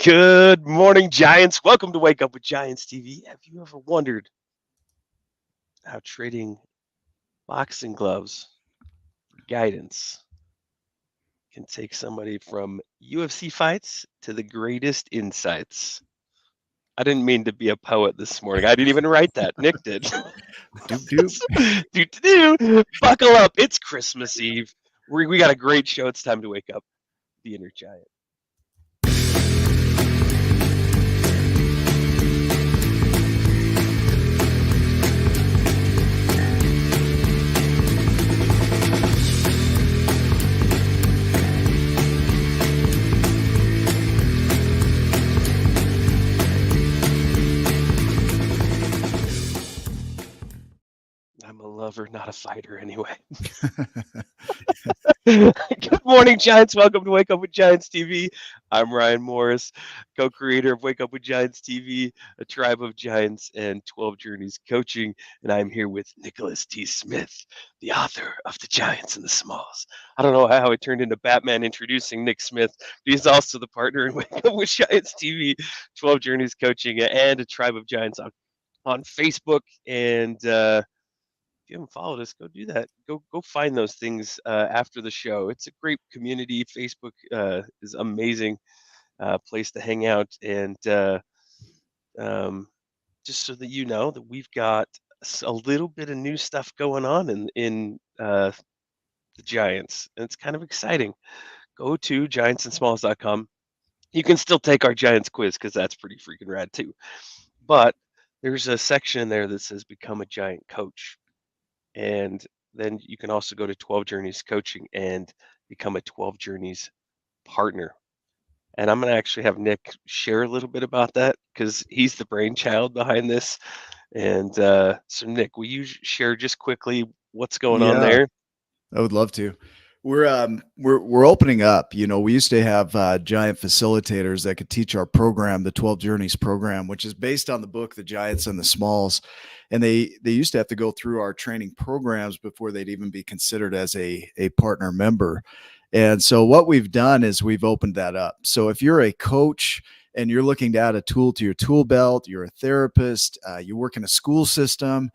Good morning, Giants. Welcome to Wake Up with Giants TV. Have you ever wondered how trading boxing gloves for guidance can take somebody from UFC fights to the greatest insights? I didn't mean to be a poet this morning. I didn't even write that. Nick did. Doop doop. Buckle up. It's Christmas Eve. We got a great show. It's time to wake up the inner giant. I'm a lover, not a fighter, anyway. Good morning, Giants. Welcome to Wake Up with Giants TV. I'm Ryan Morris, co-creator of Wake Up with Giants TV, a tribe of giants, and 12 Journeys Coaching. And I'm here with Nicholas T. Smith, the author of The Giants and the Smalls. I don't know how it turned into Batman introducing Nick Smith, but he's also the partner in Wake Up with Giants TV, 12 Journeys Coaching, and a tribe of giants on Facebook. And if you haven't followed us, go do that. Go find those things after the show. It's a great community. Facebook is amazing place to hang out, and just so that you know that we've got a little bit of new stuff going on in the Giants, and it's kind of exciting. Go to giantsandsmalls.com. You can still take our Giants quiz because that's pretty freaking rad too. But there's a section in there that says "Become a Giant Coach." And then you can also go to 12 Journeys Coaching and become a 12 Journeys partner. And I'm going to actually have Nick share a little bit about that because he's the brainchild behind this. And so, Nick, will you share just quickly what's going on Yeah, there? I would love to. We're opening up. We used to have giant facilitators that could teach our program, the 12 Journeys program, which is based on the book The Giants and the Smalls. And they used to have to go through our training programs before they'd even be considered as a partner member. And so what we've done is we've opened that up. So if you're a coach and you're looking to add a tool to your tool belt, you're a therapist, you work in a school system,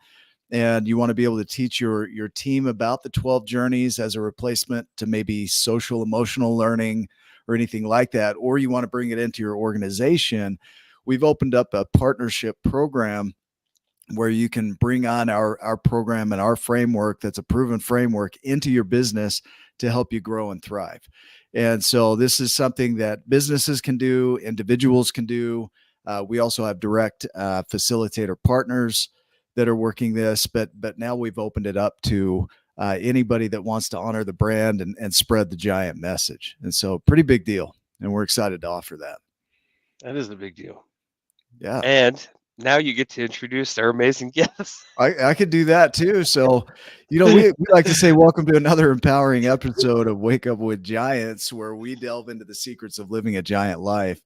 and you want to be able to teach your team about the 12 journeys as a replacement to maybe social emotional learning or anything like that, or you want to bring it into your organization, we've opened up a partnership program where you can bring on our program and our framework that's a proven framework into your business to help you grow and thrive. And so this is something that businesses can do, individuals can do. We also have direct facilitator partners that are working this, but now we've opened it up to anybody that wants to honor the brand and spread the giant message. And so pretty big deal. And we're excited to offer that. That is a big deal. Yeah. And now you get to introduce our amazing guests. I could do that too. So, we like to say welcome to another empowering episode of Wake Up with Giants, where we delve into the secrets of living a giant life.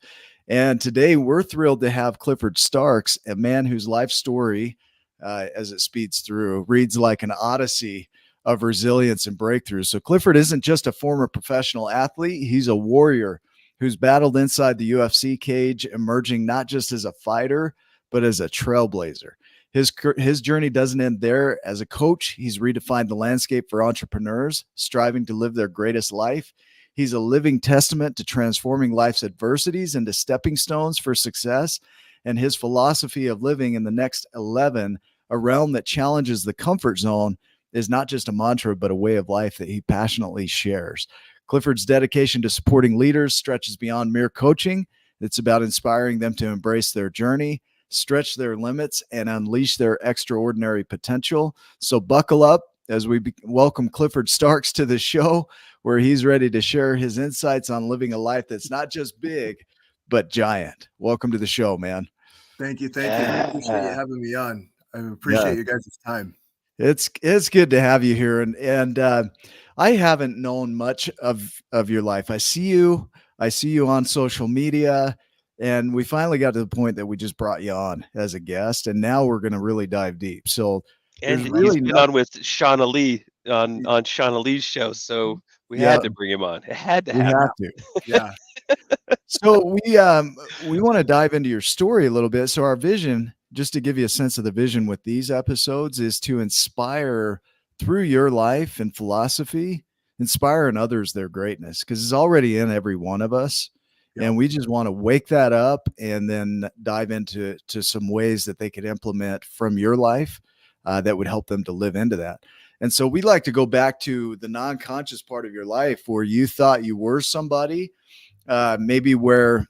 And today we're thrilled to have Clifford Starks, a man whose life story, as it speeds through, reads like an odyssey of resilience and breakthroughs. So Clifford isn't just a former professional athlete. He's a warrior who's battled inside the UFC cage, emerging not just as a fighter, but as a trailblazer. His journey doesn't end there. As a coach, he's redefined the landscape for entrepreneurs striving to live their greatest life. He's a living testament to transforming life's adversities into stepping stones for success. And his philosophy of living in the next 11, a realm that challenges the comfort zone, is not just a mantra, but a way of life that he passionately shares. Clifford's dedication to supporting leaders stretches beyond mere coaching. It's about inspiring them to embrace their journey, stretch their limits, and unleash their extraordinary potential. So buckle up as we welcome Clifford Starks to the show, where he's ready to share his insights on living a life that's not just big, but giant. Welcome to the show, man. Thank you. I appreciate you having me on. I appreciate you guys' time. It's good to have you here. And I haven't known much of your life. I see you on social media. And we finally got to the point that we just brought you on as a guest, and now we're going to really dive deep. So, And he's been on with Shauna Lee on Shauna Lee's show, so we had to bring him on. It had to happen. Yeah. So we want to dive into your story a little bit. So our vision, just to give you a sense of the vision with these episodes, is to inspire through your life and philosophy, inspire in others their greatness, because it's already in every one of us. Yeah. And we just want to wake that up and then dive into some ways that they could implement from your life that would help them to live into that. And so we like to go back to the non-conscious part of your life where you thought you were somebody, maybe where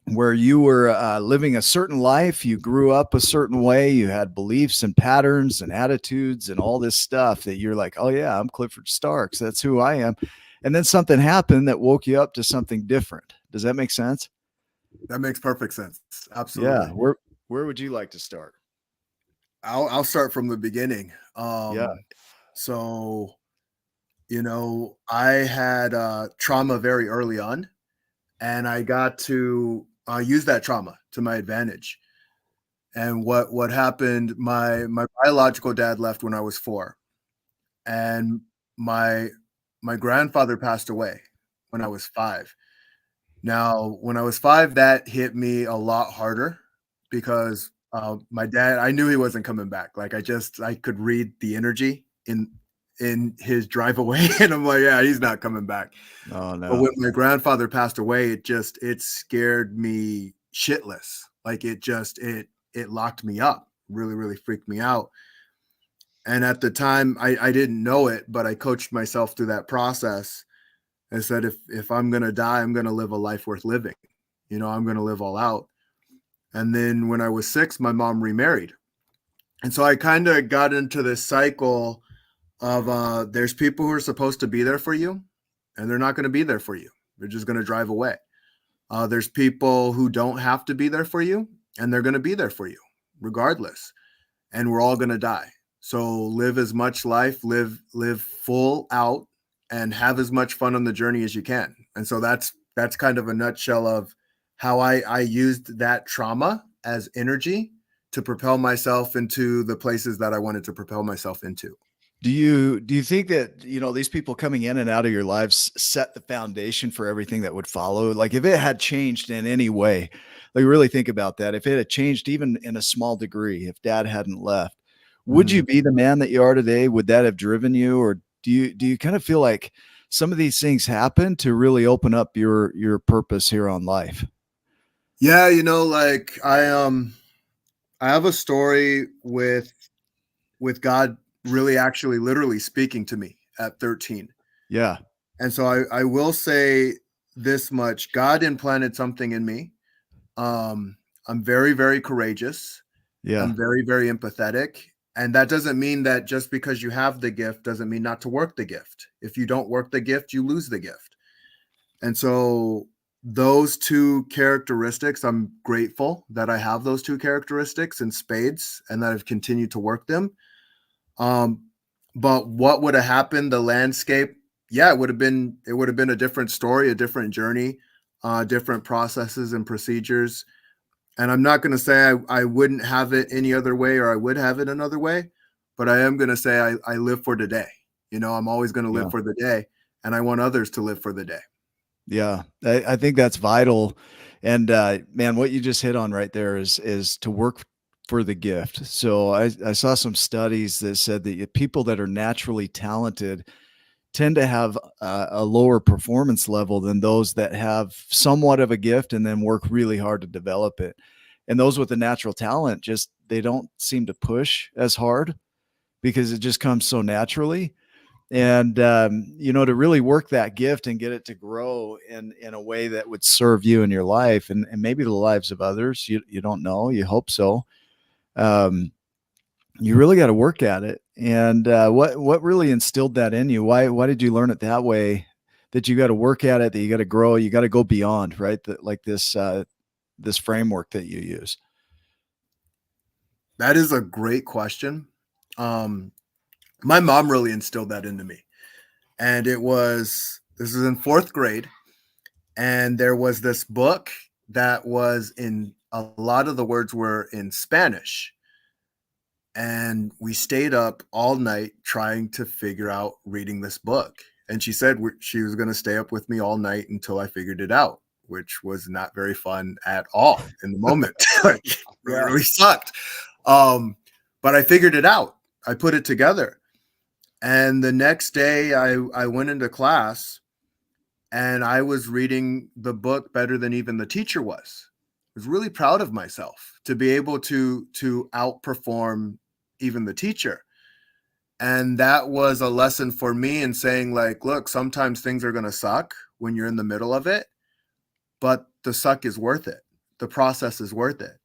you were living a certain life, you grew up a certain way, you had beliefs and patterns and attitudes and all this stuff that you're like, oh yeah, I'm Clifford Starks, that's who I am. And then something happened that woke you up to something different. Does that make sense? That makes perfect sense. Yeah. Absolutely. Where would you like to start? I'll start from the beginning. Yeah. So, I had trauma very early on, and I got to use that trauma to my advantage. And what happened? My biological dad left when I was 4, and my my grandfather passed away when I was 5. Now, when I was 5, that hit me a lot harder because my dad, I knew he wasn't coming back. Like I could read the energy in his drive away, and I'm like, yeah, he's not coming back. Oh But no. when my grandfather passed away, it scared me shitless. Like it locked me up, really, really freaked me out. And at the time, I didn't know it, but I coached myself through that process and said, if I'm gonna die, I'm gonna live a life worth living. I'm gonna live all out. And then when I was 6, my mom remarried. And so I kind of got into this cycle of there's people who are supposed to be there for you, and they're not going to be there for you. They're just going to drive away. There's people who don't have to be there for you, and they're going to be there for you regardless. And we're all going to die. So live as much life, live full out, and have as much fun on the journey as you can. And so that's kind of a nutshell of how I used that trauma as energy to propel myself into the places that I wanted to propel myself into. Do you think that, these people coming in and out of your lives set the foundation for everything that would follow? Like if it had changed in any way, like really think about that. If it had changed even in a small degree, if dad hadn't left, would you Mhm. be the man that you are today? Would that have driven you? Or do you kind of feel like some of these things happen to really open up your purpose here on life? Yeah, like I have a story with God really actually literally speaking to me at 13. Yeah. And so I will say this much. God implanted something in me. I'm very, very courageous. Yeah. I'm very, very empathetic. And that doesn't mean that just because you have the gift doesn't mean not to work the gift. If you don't work the gift, you lose the gift. And so those two characteristics, I'm grateful that I have those two characteristics in spades and that I've continued to work them. Um, but what would have happened? The landscape, yeah, it would have been a different story, a different journey, different processes and procedures. And I'm not going to say I wouldn't have it any other way or I would have it another way, but I am going to say I live for today. I'm always going to live Yeah. for the day, and I want others to live for the day. Yeah, I think that's vital. And man, what you just hit on right there is to work for the gift. So I saw some studies that said that people that are naturally talented tend to have a lower performance level than those that have somewhat of a gift and then work really hard to develop it. And those with the natural talent just they don't seem to push as hard because it just comes so naturally. And to really work that gift and get it to grow in a way that would serve you in your life and maybe the lives of others, you don't know, you hope so. um, you really got to work at it. And what really instilled that in you? Why did you learn it that way, that you got to work at it, that you got to grow, you got to go beyond, right? That like this framework that you use. That is a great question. Um, my mom really instilled that into me. And this is in 4th grade. And there was this book that was in a lot of the words were in Spanish. And we stayed up all night trying to figure out reading this book. And she said she was going to stay up with me all night until I figured it out, which was not very fun at all in the moment. Like, really sucked. But I figured it out. I put it together. And the next day I went into class and I was reading the book better than even the teacher was. I was really proud of myself to be able to outperform even the teacher. And that was a lesson for me in saying, like, look, sometimes things are going to suck when you're in the middle of it, but the suck is worth it. The process is worth it.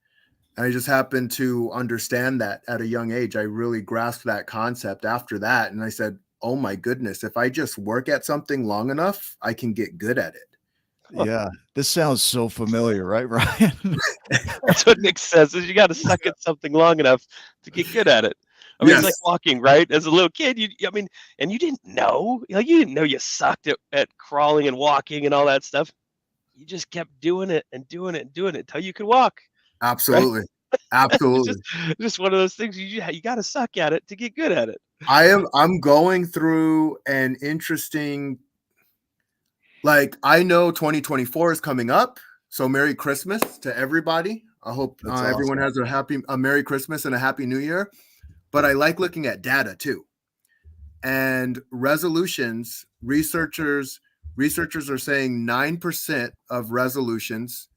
And I just happened to understand that at a young age. I really grasped that concept after that. And I said, oh my goodness, if I just work at something long enough, I can get good at it. Yeah, this sounds so familiar, right, Ryan? That's what Nick says, is you got to suck at something long enough to get good at it. I mean, it's like Yes, walking, right? As a little kid, I mean, and you didn't know, you didn't know you sucked at crawling and walking and all that stuff. You just kept doing it and doing it and doing it until you could walk, right? absolutely. It's Absolutely. just one of those things you got to suck at it to get good at it. I'm going through an interesting, like, I know 2024 is coming up. So Merry Christmas to everybody. I hope That's everyone awesome. has a Merry Christmas and a Happy New Year. But I like looking at data too. And resolutions, researchers are saying 9% of resolutions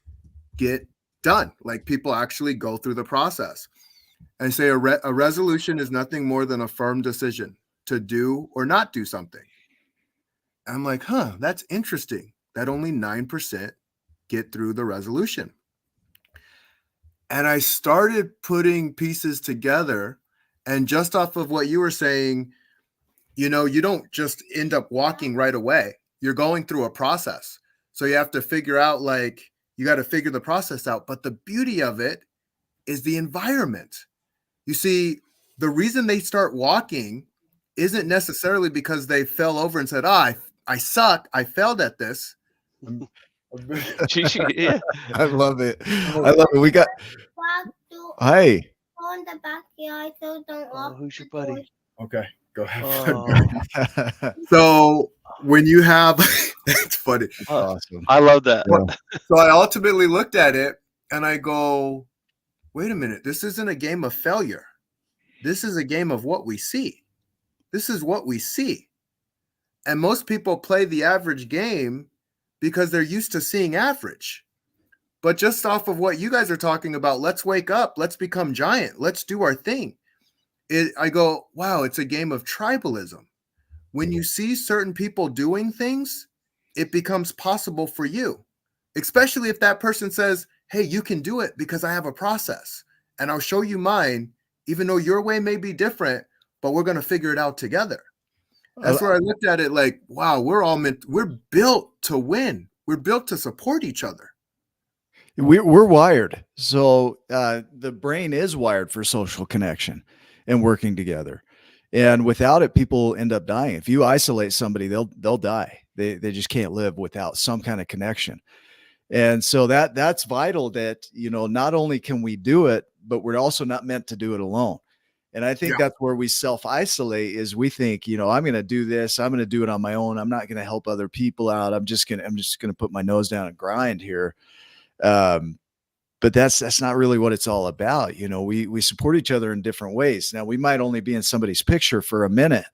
get done. Like, people actually go through the process. And say a resolution is nothing more than a firm decision to do or not do something. I'm like, huh, that's interesting that only 9% get through the resolution. And I started putting pieces together. And just off of what you were saying, you don't just end up walking right away. You're going through a process. So you have to figure out, like, you got to figure the process out. But the beauty of it is the environment. You see, the reason they start walking isn't necessarily because they fell over and said, I suck. I failed at this. Yeah. I love it. I love it. We got Hey. Go in the backyard, so don't Oh, lock who's your the door. buddy? Okay, go have fun. Oh, So when you have, it's funny. Awesome. I love that. Yeah. So I ultimately looked at it and I go, wait a minute, this isn't a game of failure. This is a game of what we see. This is what we see. And most people play the average game because they're used to seeing average. But just off of what you guys are talking about, let's wake up, let's become giant, let's do our thing. I go, wow, it's a game of tribalism. When you see certain people doing things, it becomes possible for you, especially if that person says, hey, you can do it because I have a process and I'll show you mine, even though your way may be different, but we're going to figure it out together. That's where I looked at it like, wow, we're built to win. We're built to support each other. We're wired. So the brain is wired for social connection and working together. And without it, people end up dying. If you isolate somebody, they'll die. They just can't live without some kind of connection. And so that's vital that, not only can we do it, but we're also not meant to do it alone. And I think that's where we self-isolate is we think, I'm going to do this. I'm going to do it on my own. I'm not going to help other people out. I'm just going to put my nose down and grind here. But that's not really what it's all about. We support each other in different ways. Now we might only be in somebody's picture for a minute,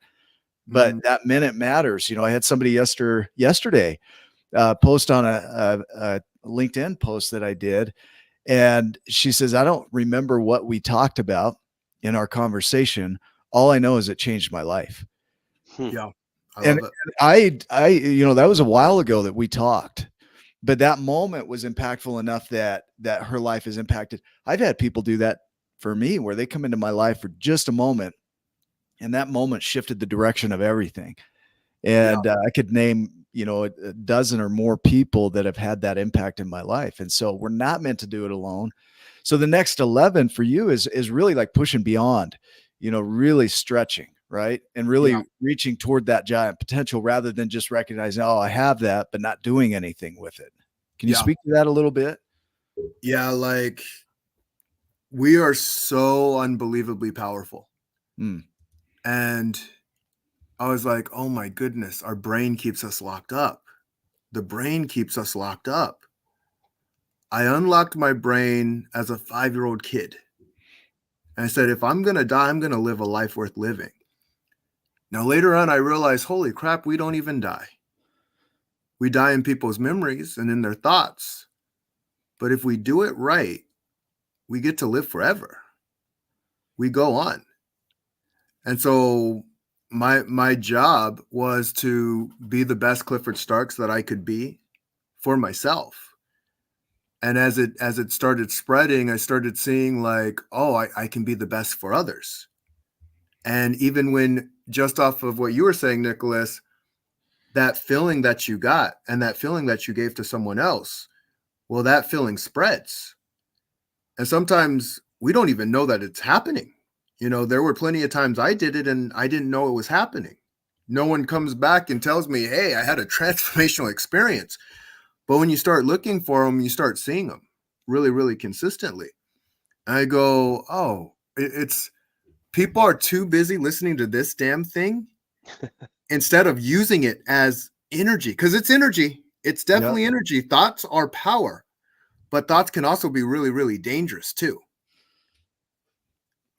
but that minute matters. I had somebody yesterday post on a LinkedIn post that I did. And she says, I don't remember what we talked about in our conversation. All I know is it changed my life. Yeah. I And love it. I that was a while ago that we talked, but that moment was impactful enough that her life is impacted. I've had people do that for me where they come into my life for just a moment and that moment shifted the direction of everything. And I could name, a dozen or more people that have had that impact in my life. And so we're not meant to do it alone. So the next 11 for you is really like pushing beyond, really stretching, right? And really reaching toward that giant potential rather than just recognizing, oh, I have that, but not doing anything with it. Can you speak to that a little bit? Yeah, like, we are so unbelievably powerful. And I was like, oh my goodness, our brain keeps us locked up. The brain keeps us locked up. I unlocked my brain as a 5-year-old kid. And I said, if I'm going to die, I'm going to live a life worth living. Now, later on, I realized, holy crap, we don't even die. We die in people's memories and in their thoughts. But if we do it right, we get to live forever. We go on. And so my job was to be the best Clifford Starks that I could be for myself. And as it started spreading, I started seeing like, oh, I can be the best for others. And even when, just off of what you were saying, Nicholas, that feeling that you got and that feeling that you gave to someone else, well, that feeling spreads. And sometimes we don't even know that it's happening. You know, there were plenty of times I did it and I didn't know it was happening. No one comes back and tells me, hey, I had a transformational experience. But when you start looking for them, you start seeing them really, really consistently. And I go, oh, it's people are too busy listening to this damn thing instead of using it as energy, because it's energy. It's definitely energy. Thoughts are power, but thoughts can also be really, really dangerous too.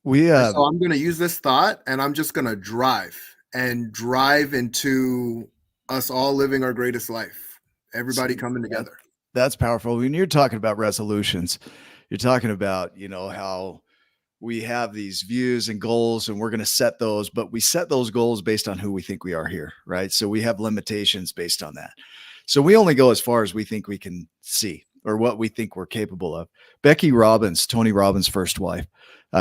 So I'm going to use this thought and I'm just going to drive into us all living our greatest life. Everybody coming together. That's powerful. When you're talking about resolutions, you're talking about, you know, how we have these views and goals and we're going to set those, but we set those goals based on who we think we are here, right? So we have limitations based on that. So we only go as far as we think we can see or what we think we're capable of. Becky Robbins, Tony Robbins' first wife,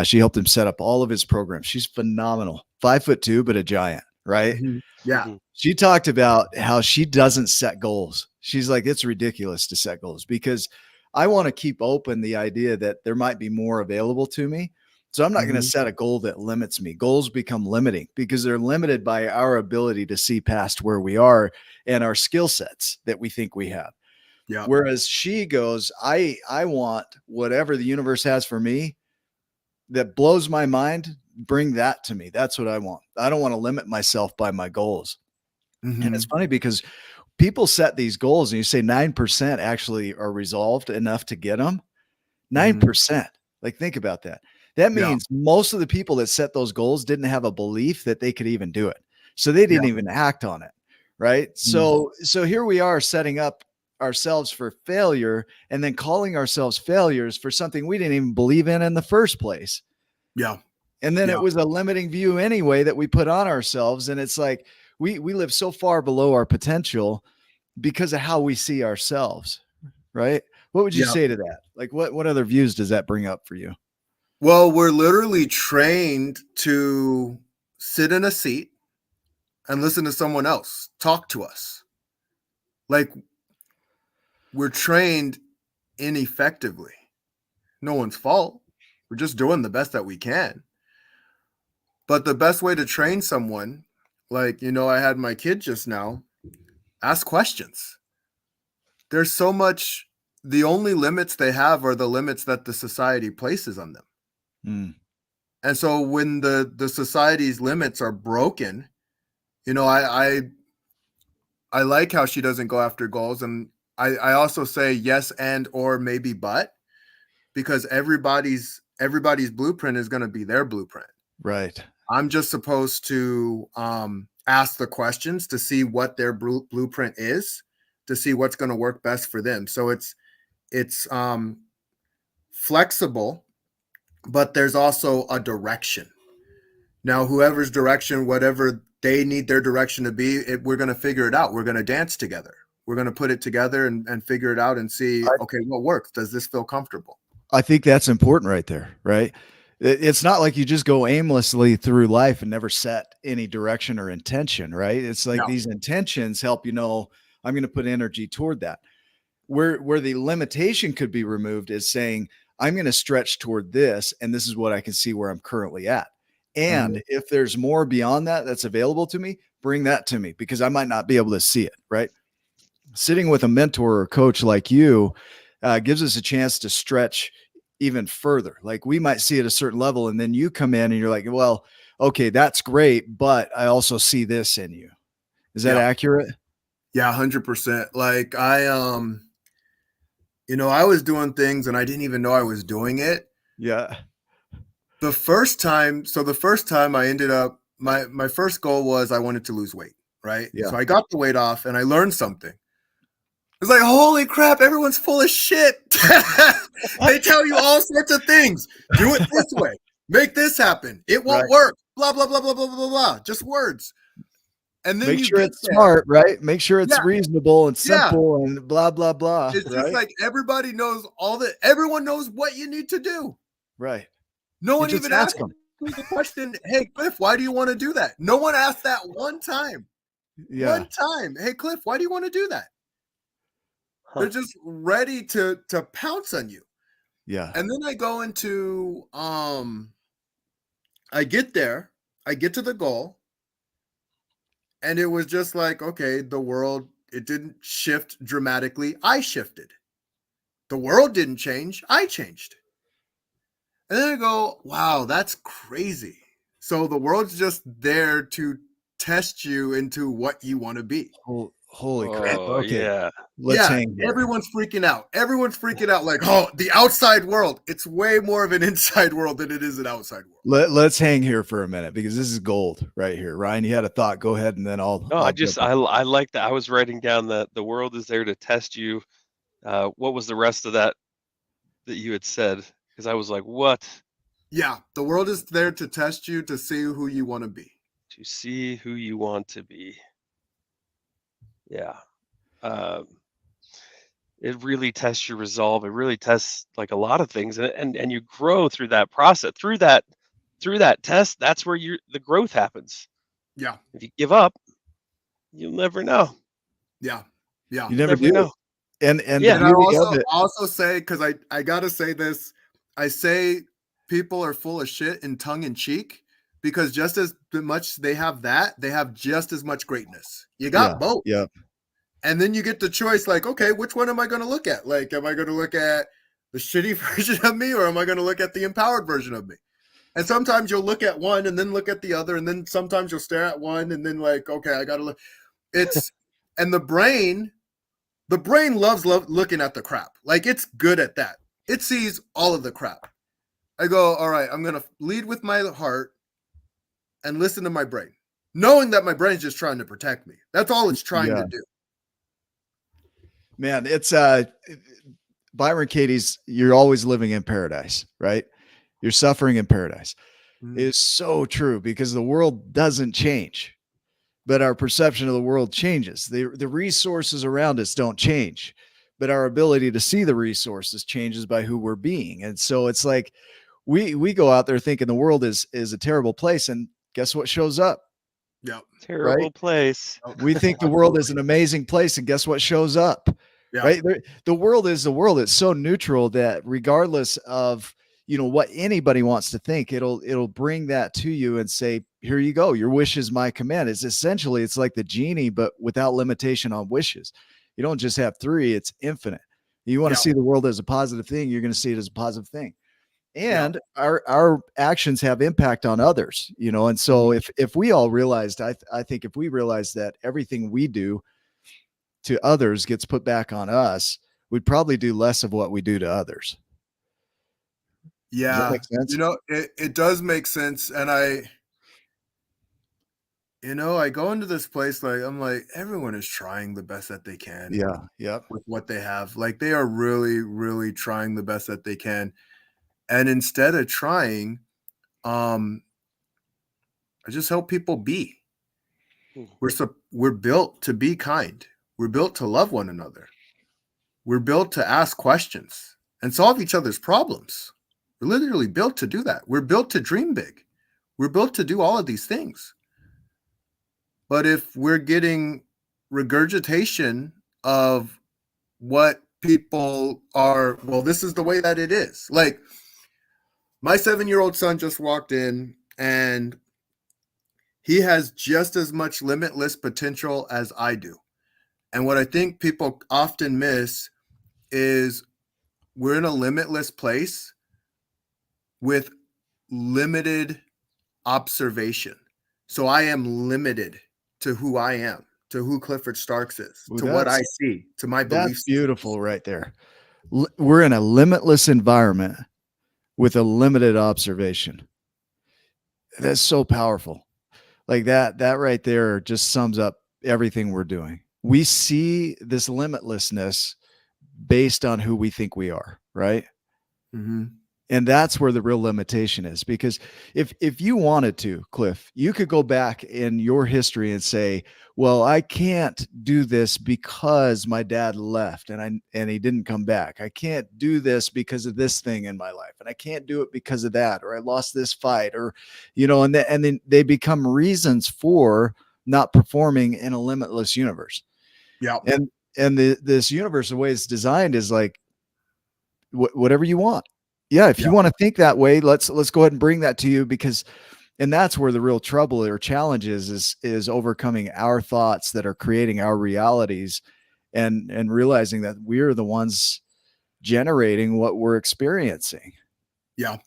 she helped him set up all of his programs. She's phenomenal, 5'2", but a giant, right? Mm-hmm. Yeah. Mm-hmm. She talked about how she doesn't set goals. She's like, it's ridiculous to set goals because I want to keep open the idea that there might be more available to me. So I'm not going to set a goal that limits me. Goals become limiting because they're limited by our ability to see past where we are and our skill sets that we think we have. Yeah. Whereas she goes, I want whatever the universe has for me that blows my mind. Bring that to me. That's what I want. I don't want to limit myself by my goals. Mm-hmm. And it's funny because people set these goals and you say 9% actually are resolved enough to get them. 9%. Mm-hmm. Like, think about that. That means most of the people that set those goals didn't have a belief that they could even do it. So they didn't even act on it. Right. Mm-hmm. So here we are setting up ourselves for failure and then calling ourselves failures for something we didn't even believe in the first place. Yeah. And then it was a limiting view anyway that we put on ourselves. And it's like, we live so far below our potential because of how we see ourselves. Right. What would you say to that? Like what other views does that bring up for you? Well, we're literally trained to sit in a seat and listen to someone else talk to us. Like, we're trained ineffectively. No one's fault. We're just doing the best that we can. But the best way to train someone, like, you know, I had my kid just now, ask questions. There's so much, the only limits they have are the limits that the society places on them. Mm. And so when the society's limits are broken, you know, I like how she doesn't go after goals. And I also say yes and or maybe but, because everybody's blueprint is going to be their blueprint. Right. I'm just supposed to ask the questions to see what their blueprint is, to see what's going to work best for them. So it's flexible, but there's also a direction. Now, whoever's direction, whatever they need their direction to be, we're going to figure it out. We're going to dance together. We're going to put it together and figure it out and see, okay, what works? Does this feel comfortable? I think that's important right there, right? It's not like you just go aimlessly through life and never set any direction or intention, right? It's like these intentions help you know, I'm going to put energy toward that. Where the limitation could be removed is saying, I'm going to stretch toward this, and this is what I can see where I'm currently at. And if there's more beyond that that's available to me, bring that to me because I might not be able to see it, right? Sitting with a mentor or coach like you gives us a chance to stretch even further. Like we might see at a certain level and then you come in and you're like, well, okay, that's great, but I also see this in you. Is that accurate? Yeah, 100%. Like I was doing things and I didn't even know I was doing it. Yeah. The first time I ended up, my first goal was I wanted to lose weight, right? Yeah. So I got the weight off and I learned something. It's like, holy crap, everyone's full of shit. They tell you all sorts of things. Do it this way. Make this happen. It won't work. Blah, blah, blah, blah, blah, blah, blah. Just words. And then Make you sure get it's there. smart, right? Make sure it's Yeah. reasonable and simple and blah, blah, blah. It's just like everybody knows everyone knows what you need to do. Right. No You one just even ask asked them. me the question, hey, Cliff, why do you want to do that? No one asked that one time. Yeah. One time. Hey, Cliff, why do you want to do that? Huh. They're just ready to pounce on you. Yeah. And then I go into I get there, I get to the goal, and it was just like, okay, the world, it didn't shift dramatically. I shifted. The world didn't change. I changed. And then I go, wow, that's crazy. So the world's just there to test you into what you want to be. Holy crap. Oh, Okay. yeah. Let's hang here. Everyone's freaking out. Everyone's freaking out like, oh, the outside world. It's way more of an inside world than it is an outside world. Let's hang here for a minute because this is gold right here. Ryan, you had a thought. Go ahead and then I'll jump in. I like that. I was writing down that the world is there to test you. What was the rest of that you had said? Because I was like, what? Yeah, the world is there to test you to see who you want to be. To see who you want to be. Yeah. It really tests your resolve. It really tests like a lot of things, and you grow through that process. Through that test, that's where the growth happens. Yeah. If you give up, you'll never know. Yeah. Yeah. You never Never do. know. And Yeah. the And I beauty of it. also say, because I gotta say this, I say people are full of shit in tongue in cheek because just as much they have that, they have just as much greatness. You got both. Yeah. And then you get the choice, like, okay, which one am I going to look at? Like, am I going to look at the shitty version of me, or am I going to look at the empowered version of me? And sometimes you'll look at one and then look at the other, and then sometimes you'll stare at one and then like, okay, I got to look. And the brain loves looking at the crap. Like, it's good at that. It sees all of the crap. I go, all right, I'm going to lead with my heart and listen to my brain, knowing that my brain's just trying to protect me. That's all it's trying to do. Man, it's Byron Katie's "You're always living in paradise," right? You're suffering in paradise. Is so true because the world doesn't change, but our perception of the world changes. The resources around us don't change, but our ability to see the resources changes by who we're being. And so it's like we go out there thinking the world is a terrible place, and guess what shows up? Yeah. Terrible place. We think the world is an amazing place, and guess what shows up? Yeah. Right? The world is the world. It's so neutral that regardless of what anybody wants to think, it'll bring that to you and say, here you go. Your wish is my command. It's like the genie, but without limitation on wishes. You don't just have 3, it's infinite. You want to see the world as a positive thing, you're going to see it as a positive thing. And our actions have impact on others, and so if we all realized, I think if we realized that everything we do to others gets put back on us, we'd probably do less of what we do to others. Yeah. Does that make sense? It does make sense. And I go into this place, like, I'm like, everyone is trying the best that they can. Yeah. Yep. With what they have. Like, they are really, really trying the best that they can. And instead of trying, I just help people be. We're built to be kind. We're built to love one another. We're built to ask questions and solve each other's problems. We're literally built to do that. We're built to dream big. We're built to do all of these things. But if we're getting regurgitation of what people are, well, this is the way that it is. Like, my 7-year-old son just walked in and he has just as much limitless potential as I do. And what I think people often miss is we're in a limitless place with limited observation. So I am limited to who I am, to who Clifford Starks is, to what I see, to my beliefs. That's beautiful right there. We're in a limitless environment with a limited observation. That's so powerful. Like that right there just sums up everything we're doing. We see this limitlessness based on who we think we are, right? Mm-hmm. And that's where the real limitation is, because if you wanted to, Cliff, you could go back in your history and say, well, I can't do this because my dad left and he didn't come back. I can't do this because of this thing in my life, and I can't do it because of that, or I lost this fight, or and then they become reasons for not performing in a limitless universe. Yeah. And this universe, the way it's designed, is like whatever you want. Yeah, if you want to think that way, let's go ahead and bring that to you, and that's where the real trouble or challenge is overcoming our thoughts that are creating our realities, and realizing that we're the ones generating what we're experiencing. Yeah.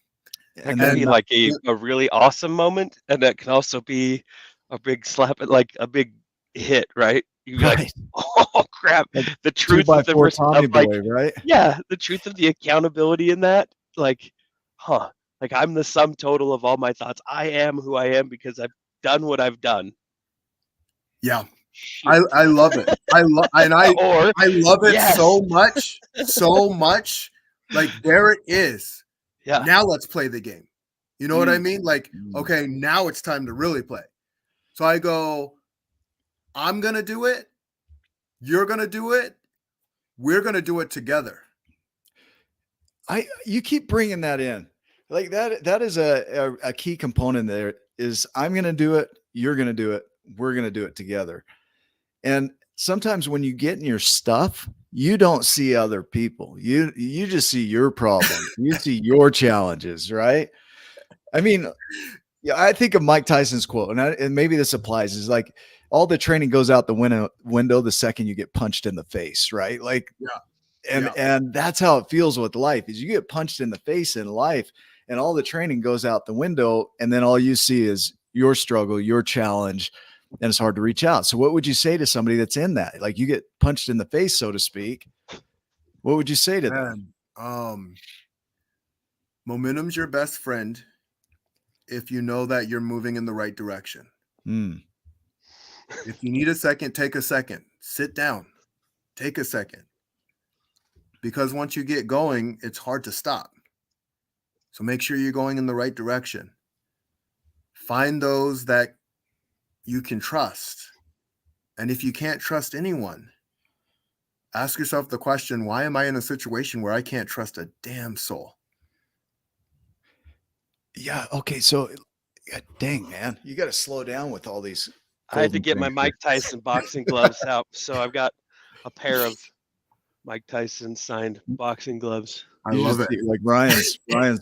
That can be like a really awesome moment, and that can also be a big slap, like a big hit, right? You'd be like, oh crap, Like the truth of the Tommy like, boy, right? yeah, the truth of the accountability in that, like, like I'm the sum total of all my thoughts. I am who I am because I've done what I've done. Yeah. Shoot. I love it. I love it yes. so much. Like, there it is. Yeah. Now let's play the game. You know what I mean? Like, okay, now it's time to really play. So I go, I'm going to do it. You're going to do it. We're going to do it together. You keep bringing that in. Like that is a key component there, is I'm going to do it. You're going to do it. We're going to do it together. And sometimes when you get in your stuff, you don't see other people. You just see your problems. You see your challenges, right? I mean, yeah, I think of Mike Tyson's quote, and maybe this applies, is like, all the training goes out the window the second you get punched in the face, right? Like, and that's how it feels with life, is you get punched in the face in life, and all the training goes out the window, and then all you see is your struggle, your challenge, and it's hard to reach out. So what would you say to somebody that's in that? Like, you get punched in the face, so to speak. What would you say to them? Momentum's your best friend if you know that you're moving in the right direction. If you need a second, take a second. Sit down. Take a second. Because once you get going, it's hard to stop. So make sure you're going in the right direction. Find those that you can trust. And if you can't trust anyone, ask yourself the question, why am I in a situation where I can't trust a damn soul? Yeah. Okay. So, dang, man, you got to slow down with all these. I had to get my Mike Tyson boxing gloves out. So I've got a pair of Mike Tyson signed boxing gloves. I love it. Like Ryan's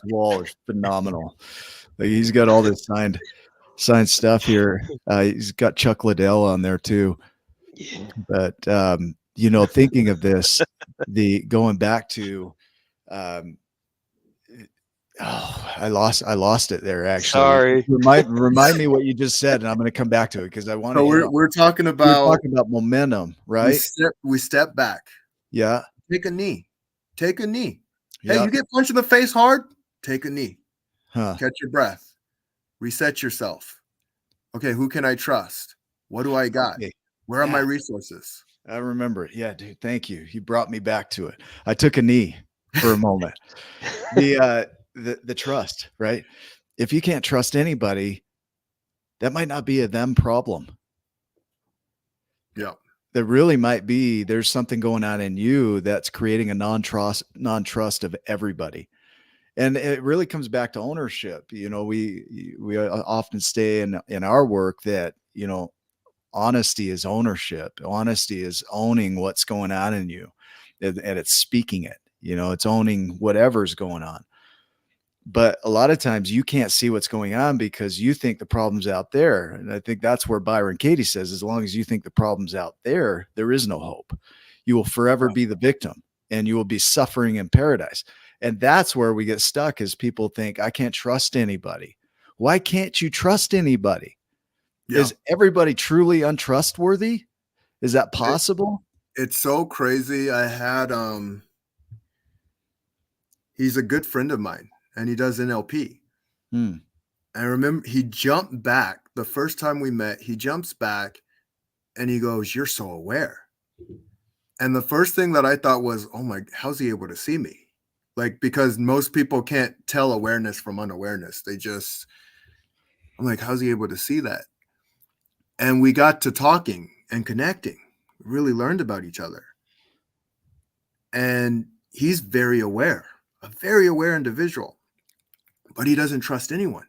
wall is phenomenal. Like, he's got all this signed stuff here. He's got Chuck Liddell on there too. Yeah. But thinking of this, going back to I lost it there, actually. Sorry. Remind me what you just said, and I'm going to come back to it, because I want to. So we're talking about momentum, right? We step back. Yeah. Take a knee. Take a knee. Yeah. Hey, you get punched in the face hard? Take a knee. Huh. Catch your breath. Reset yourself. Okay, who can I trust? What do I got? Okay. Where are my resources? I remember it. Yeah, dude. Thank you. You brought me back to it. I took a knee for a moment. The trust, right? If you can't trust anybody, that might not be a them problem. Yeah. There really might be, there's something going on in you that's creating a non-trust of everybody. And it really comes back to ownership. We often say in our work that, honesty is ownership. Honesty is owning what's going on in you, and it's speaking it. It's owning whatever's going on. But a lot of times you can't see what's going on because you think the problem's out there. And I think that's where Byron Katie says, as long as you think the problem's out there, there is no hope. You will forever be the victim, and you will be suffering in paradise. And that's where we get stuck, is people think, I can't trust anybody. Why can't you trust anybody? Yeah. Is everybody truly untrustworthy? Is that possible? It's so crazy. I had He's a good friend of mine, and he does NLP. I remember he jumped back the first time we met. He jumps back and he goes, "You're so aware." And the first thing that I thought was, "Oh my, how's he able to see me?" Like, because most people can't tell awareness from unawareness. I'm like, how's he able to see that? And we got to talking and connecting, really learned about each other. And he's very aware, a very aware individual, but he doesn't trust anyone.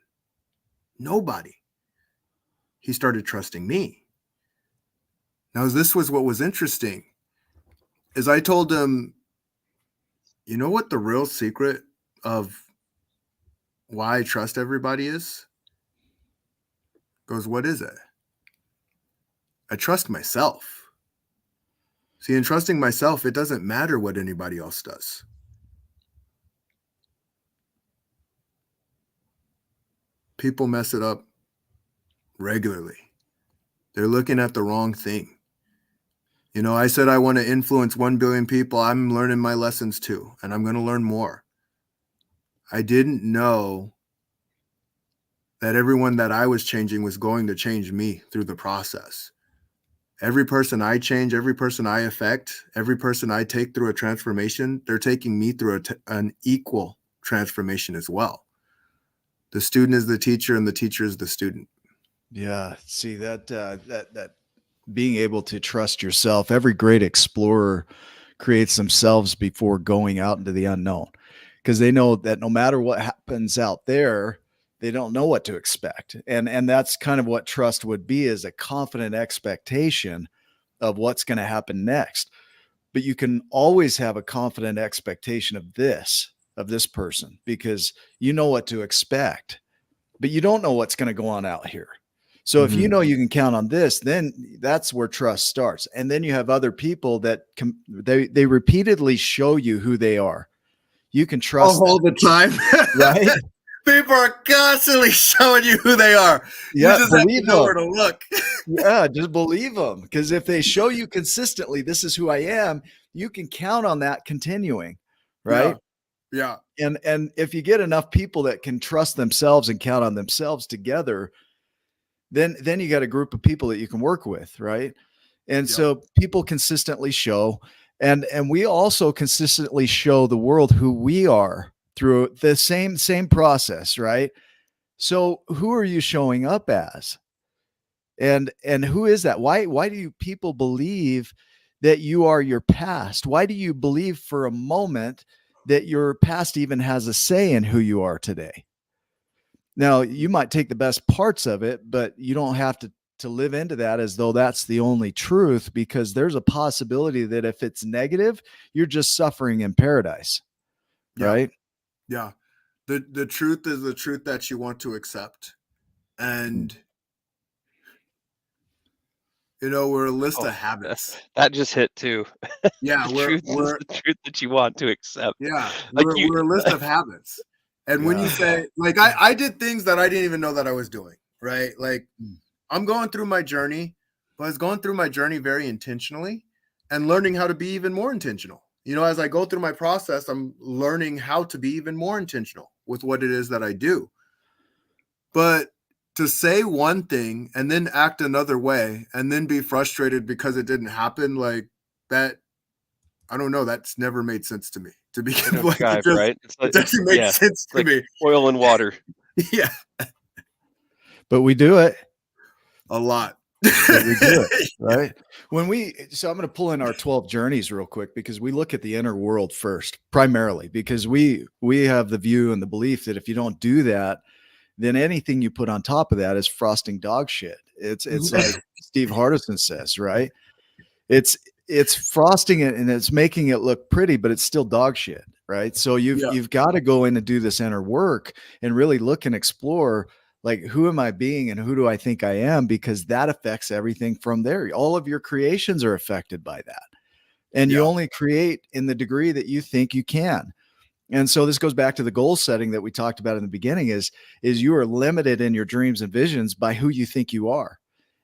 Nobody. He started trusting me. Now, this was what was interesting, is I told him, you know what the real secret of why I trust everybody is? Goes, what is it? I trust myself. See, in trusting myself, it doesn't matter what anybody else does. People mess it up regularly. They're looking at the wrong thing. You know, I said I want to influence 1 billion people. I'm learning my lessons too, and I'm going to learn more. I didn't know that everyone that I was changing was going to change me through the process. Every person I change, every person I affect, every person I take through a transformation, they're taking me through an equal transformation as well. The student is the teacher and the teacher is the student. Yeah. See that being able to trust yourself. Every great explorer creates themselves before going out into the unknown, because they know that no matter what happens out there, they don't know what to expect. And that's kind of what trust would be, is a confident expectation of what's going to happen next. But you can always have a confident expectation of this person, because you know what to expect, but you don't know what's going to go on out here. So if you know you can count on this, then that's where trust starts. And then you have other people that they repeatedly show you who they are. You can trust all the time, right? People are constantly showing you who they are. Yeah, you just have to know where to look. Yeah, just believe them, because if they show you consistently, this is who I am, you can count on that continuing, right? Yeah. And if you get enough people that can trust themselves and count on themselves together, then you got a group of people that you can work with, right? And so people consistently show, and we also consistently show the world who we are through the same process, right? So who are you showing up as? And who is that? Why do you people believe that you are your past? Why do you believe for a moment that your past even has a say in who you are today? Now, you might take the best parts of it, but you don't have to live into that as though that's the only truth, because there's a possibility that if it's negative, you're just suffering in paradise. Right? Yeah. The truth is the truth that you want to accept. And you know, we're a list of habits. That just hit too. Yeah, the truth is the truth that you want to accept. Yeah, like we're a list of habits. And when you say, like, I did things that I didn't even know that I was doing, right? Like, I'm going through my journey, but I was going through my journey very intentionally and learning how to be even more intentional. You know, as I go through my process, I'm learning how to be even more intentional with what it is that I do. But to say one thing and then act another way and then be frustrated because it didn't happen, like that, I don't know. That's never made sense to me. To be like, right? It doesn't make sense to me. Oil and water. Yeah. But we do it a lot. But we do it, right? So I'm going to pull in our 12 journeys real quick, because we look at the inner world first, primarily, because we have the view and the belief that if you don't do that, then anything you put on top of that is frosting dog shit. It's like Steve Hardison says, right? It's frosting it and it's making it look pretty, but it's still dog shit, right? So you've got to go in and do this inner work and really look and explore, like, who am I being and who do I think I am? Because that affects everything from there. All of your creations are affected by that. And you only create in the degree that you think you can. And so this goes back to the goal setting that we talked about in the beginning, is you are limited in your dreams and visions by who you think you are.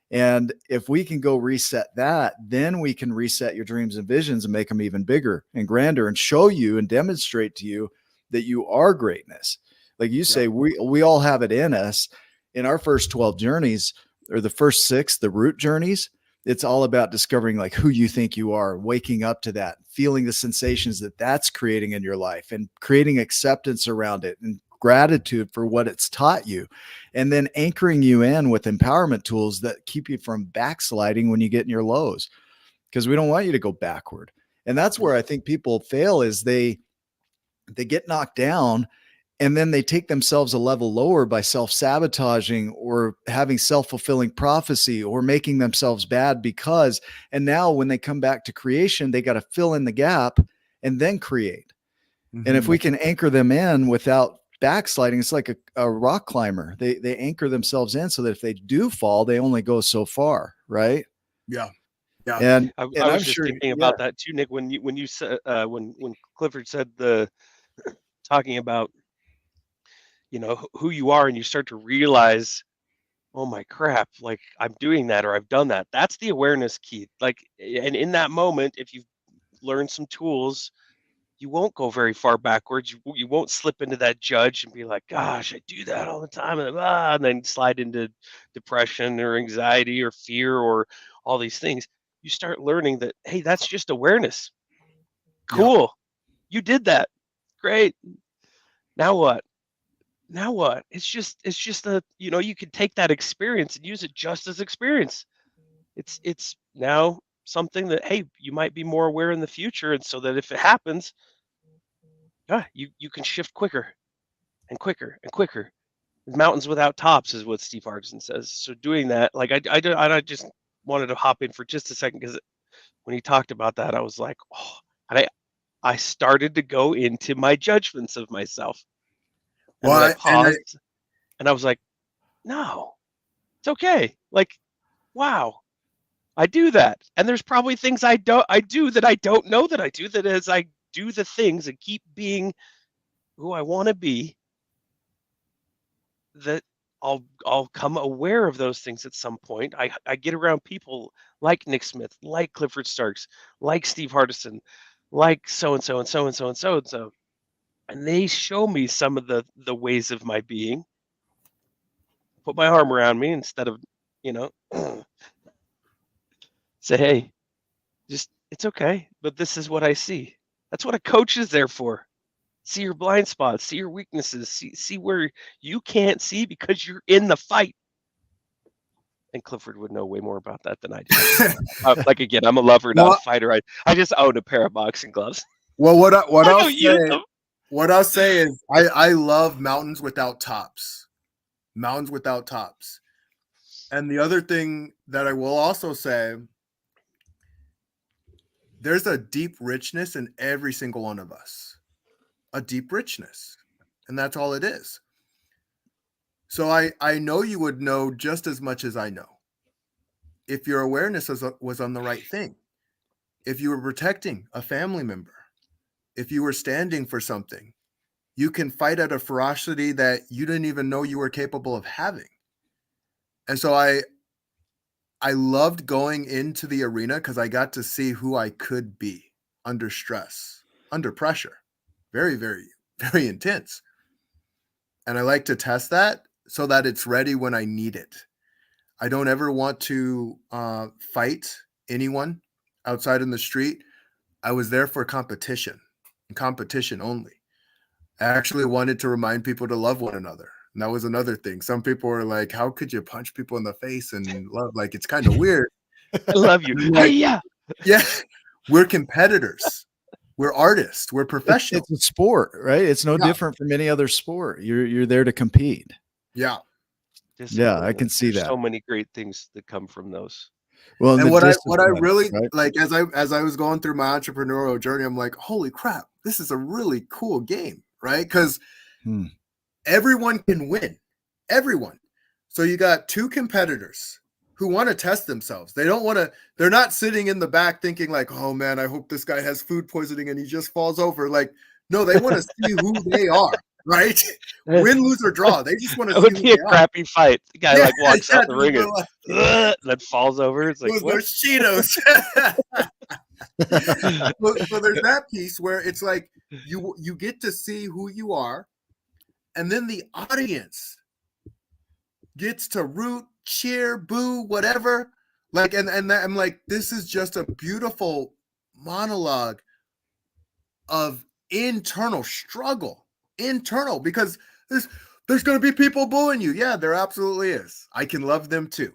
And if we can go reset that, then we can reset your dreams and visions and make them even bigger and grander and show you and demonstrate to you that you are greatness. Like you say, we all have it in us. In our first 12 journeys, or the first 6, the root journeys, it's all about discovering like who you think you are, waking up to that, feeling the sensations that that's creating in your life, and creating acceptance around it and gratitude for what it's taught you, and then anchoring you in with empowerment tools that keep you from backsliding when you get in your lows, because we don't want you to go backward. And that's where I think people fail, is they get knocked down and then they take themselves a level lower by self-sabotaging or having self-fulfilling prophecy or making themselves bad because, and now when they come back to creation, they got to fill in the gap and then create. And if we can anchor them in without backsliding, it's like a rock climber. They anchor themselves in so that if they do fall, they only go so far. Right. Yeah. And I I'm was just sure, thinking about that too, Nick, when you said, when Clifford said talking about, who you are, and you start to realize, oh my crap, like I'm doing that, or I've done that. That's the awareness key. Like, and in that moment, if you've learned some tools, you won't go very far backwards. You won't slip into that judge and be like, gosh, I do that all the time, and then slide into depression or anxiety or fear or all these things. You start learning that, hey, that's just awareness. Cool. You did that. Great. Now what? It's just you can take that experience and use it just as experience. It's now something that, hey, you might be more aware in the future, and so that if it happens, you can shift quicker and quicker and quicker. Mountains without tops is what Steve Hardison says. So doing that, like I just wanted to hop in for just a second, because when he talked about that, I was like, oh, and I started to go into my judgments of myself. And then I paused and I was like, no, it's okay. Like, wow, I do that. And there's probably things I do that I don't know that I do, that as I do the things and keep being who I want to be, that I'll come aware of those things at some point. I get around people like Nick Smith, like Clifford Starks, like Steve Hardison, like so and so and so and so and so and so. And they show me some of the ways of my being, put my arm around me instead of, say, hey, just, it's okay, but this is what I see. That's what a coach is there for. See your blind spots, see your weaknesses, see where you can't see because you're in the fight. And Clifford would know way more about that than I do. Like, again, I'm a lover, not a fighter. I just own a pair of boxing gloves. Well, what I'll say is I love mountains without tops. Mountains without tops. And the other thing that I will also say, there's a deep richness in every single one of us. A deep richness. And that's all it is. So I know you would know just as much as I know if your awareness was on the right thing, if you were protecting a family member, if you were standing for something. You can fight at a ferocity that you didn't even know you were capable of having. And so I loved going into the arena because I got to see who I could be under stress, under pressure. Very, very, very intense. And I like to test that so that it's ready when I need it. I don't ever want to fight anyone outside in the street. I was there for competition and competition only. I actually wanted to remind people to love one another. And that was another thing. Some people were like, how could you punch people in the face and love? Like, it's kind of weird. I love you. Like, hey, yeah. Yeah. We're competitors. We're artists. We're professionals. It's a sport, right? It's no different from any other sport. You're there to compete. Yeah. I can see that. So many great things that come from those. Well, and what I really like, as I was going through my entrepreneurial journey, I'm like, holy crap, this is a really cool game, right? Because everyone can win. Everyone. So you got two competitors who want to test themselves. They don't want to, they're not sitting in the back thinking like, oh man, I hope this guy has food poisoning and he just falls over. Like, no, they want to see who they are, right? Win, lose, or draw. They just want to see who they are. It would be a crappy fight. The guy like walks out the ring and then falls over. It's like, those Cheetos. So there's that piece where it's like you get to see who you are, and then the audience gets to root, cheer, boo, whatever. Like, and that, I'm like, this is just a beautiful monologue of internal struggle, internal, because there's going to be people booing you. Yeah, there absolutely is. I can love them too.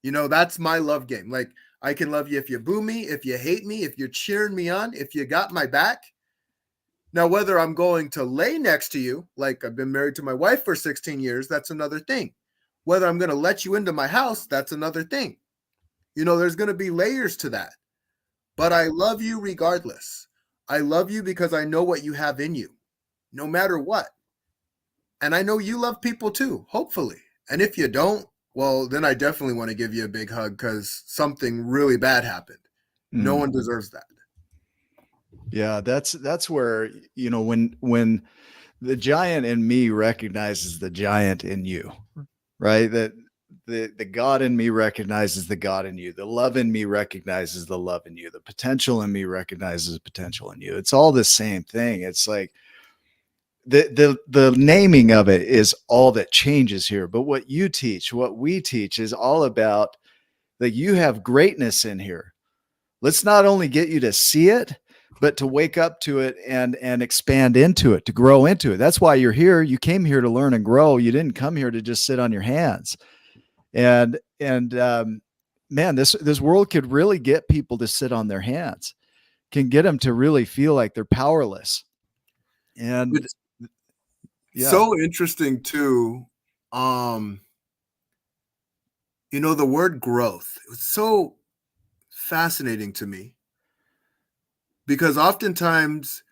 You know, that's my love game. Like, I can love you if you boo me, if you hate me, if you're cheering me on, if you got my back. Now, whether I'm going to lay next to you, like I've been married to my wife for 16 years, that's another thing. Whether I'm going to let you into my house, that's another thing. You know, there's going to be layers to that. But I love you regardless. I love you because I know what you have in you, no matter what. And I know you love people too, hopefully. And if you don't, well, then I definitely want to give you a big hug because something really bad happened. No one deserves that. Yeah, that's where, you know, when the giant in me recognizes the giant in you, right? That the God in me recognizes the God in you. The love in me recognizes the love in you. The potential in me recognizes the potential in you. It's all the same thing. It's like the naming of it is all that changes here. But what you teach, what we teach is all about that you have greatness in here. Let's not only get you to see it, but to wake up to it and expand into it, to grow into it. That's why you're here. You came here to learn and grow. You didn't come here to just sit on your hands. And man, this world could really get people to sit on their hands, can get them to really feel like they're powerless. And it's so interesting too. You know, the word growth, it's so fascinating to me because oftentimes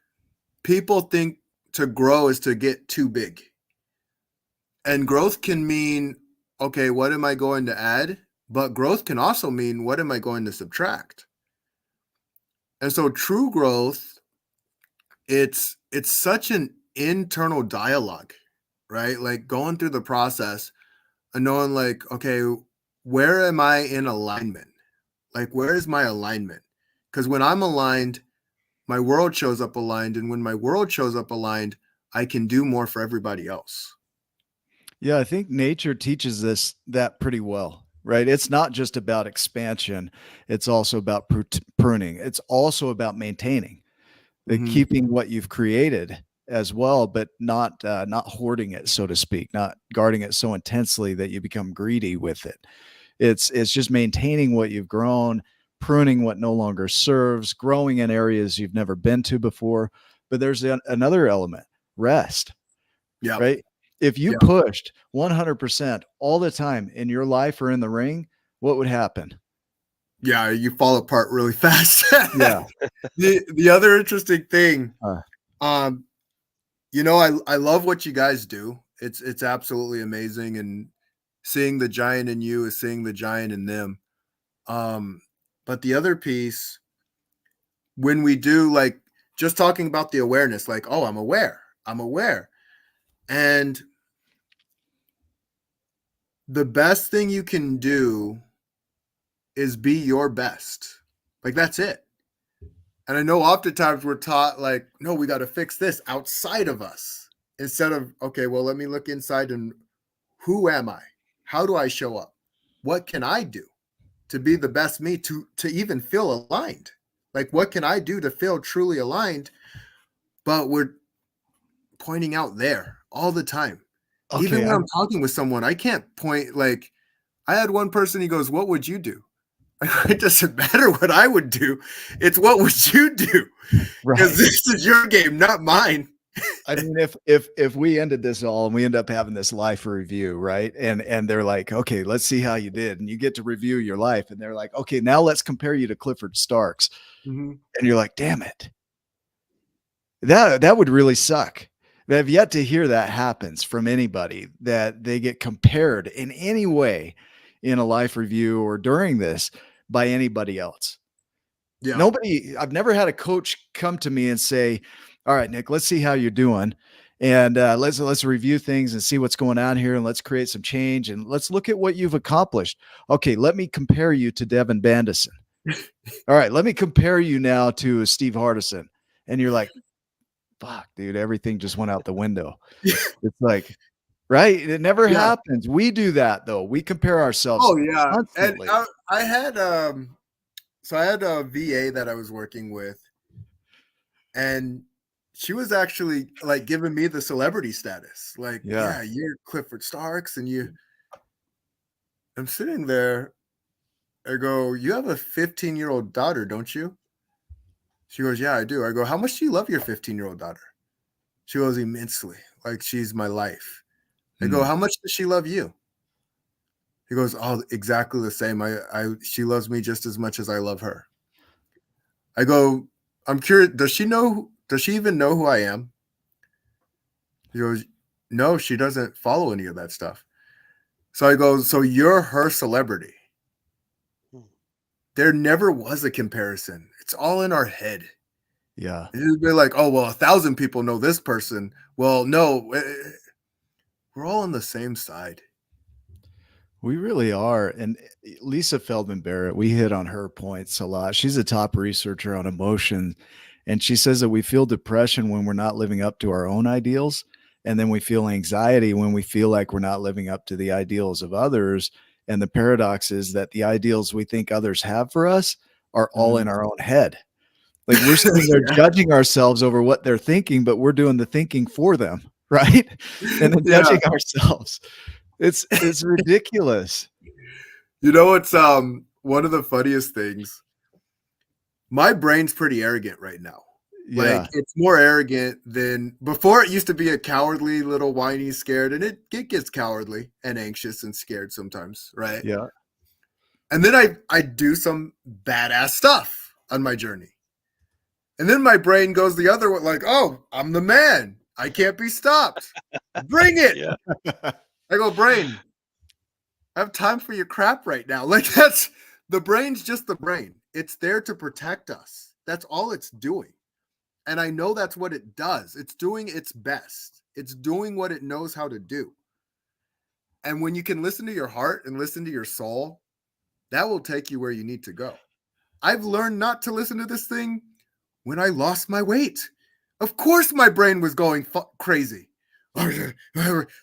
people think to grow is to get too big. And growth can mean, okay, what am I going to add? But growth can also mean, what am I going to subtract? And so true growth, it's such an internal dialogue, right? Like going through the process and knowing like, okay, where am I in alignment? Like, where is my alignment? Because when I'm aligned, my world shows up aligned. And when my world shows up aligned, I can do more for everybody else. Yeah, I think nature teaches us that pretty well, right? It's not just about expansion. It's also about pruning. It's also about maintaining, keeping what you've created as well, but not hoarding it, so to speak, not guarding it so intensely that you become greedy with it. It's just maintaining what you've grown, pruning what no longer serves, growing in areas you've never been to before. But there's another element, rest. Yeah. Right. If you pushed 100% all the time in your life or in the ring, what would happen? Yeah, you fall apart really fast. Yeah. The other interesting thing, you know, I love what you guys do. It's absolutely amazing, and seeing the giant in you is seeing the giant in them. But the other piece, when we do like just talking about the awareness, like, oh, I'm aware. And the best thing you can do is be your best. Like, that's it. And I know oftentimes we're taught like, no, we got to fix this outside of us instead of, okay, well, let me look inside and who am I? How do I show up? What can I do to be the best me, to even feel aligned? Like, what can I do to feel truly aligned? But we're pointing out there all the time. Okay, even when I'm talking with someone, I can't point. Like, I had one person, he goes, what would you do? It doesn't matter what I would do. It's what would you do? Because this is your game, not mine. I mean, if we ended this all and we end up having this life review, right? And they're like, okay, let's see how you did. And you get to review your life. And they're like, okay, now let's compare you to Clifford Starks. And you're like, damn it. That would really suck. I've yet to hear that happens from anybody, that they get compared in any way in a life review or during this by anybody else. Yeah. Nobody, I've never had a coach come to me and say, all right, Nick, let's see how you're doing. And let's review things and see what's going on here. And let's create some change. And let's look at what you've accomplished. Okay, let me compare you to Devin Bandison. All right, let me compare you now to Steve Hardison. And you're like, fuck, dude, everything just went out the window. It's like, right? It never Yeah. happens. We do that though. We compare ourselves Oh yeah. And constantly. I had so I had a VA that I was working with, and she was actually like giving me the celebrity status. Like, Yeah. yeah, you're Clifford Starks, and I'm sitting there. I go, you have a 15-year-old daughter, don't you? She goes, yeah, I do. I go, how much do you love your 15-year-old daughter? She goes, immensely. Like, she's my life. I go, how much does she love you? He goes, oh, exactly the same. She loves me just as much as I love her. I go, I'm curious, does she even know who I am? He goes, no, she doesn't follow any of that stuff. So I go, so you're her celebrity. There never was a comparison. It's all in our head. Yeah. It'd be like, oh, well, 1,000 people know this person. Well, no, we're all on the same side. We really are. And Lisa Feldman Barrett, we hit on her points a lot. She's a top researcher on emotion. And she says that we feel depression when we're not living up to our own ideals. And then we feel anxiety when we feel like we're not living up to the ideals of others. And the paradox is that the ideals we think others have for us are all in our own head. Like we're sitting there judging ourselves over what they're thinking, but we're doing the thinking for them, right? And then judging ourselves. It's ridiculous. You know, it's one of the funniest things. My brain's pretty arrogant right now. Yeah. Like it's more arrogant than before. It used to be a cowardly little whiny scared, and it gets cowardly and anxious and scared sometimes, right? Yeah. And then I do some badass stuff on my journey. And then my brain goes the other way, like, oh, I'm the man. I can't be stopped. Bring it. Yeah. I go, brain, I have time for your crap right now. Like that's the brain's just the brain. It's there to protect us. That's all it's doing. And I know that's what it does. It's doing its best. It's doing what it knows how to do. And when you can listen to your heart and listen to your soul, that will take you where you need to go. I've learned not to listen to this thing when I lost my weight. Of course, my brain was going crazy.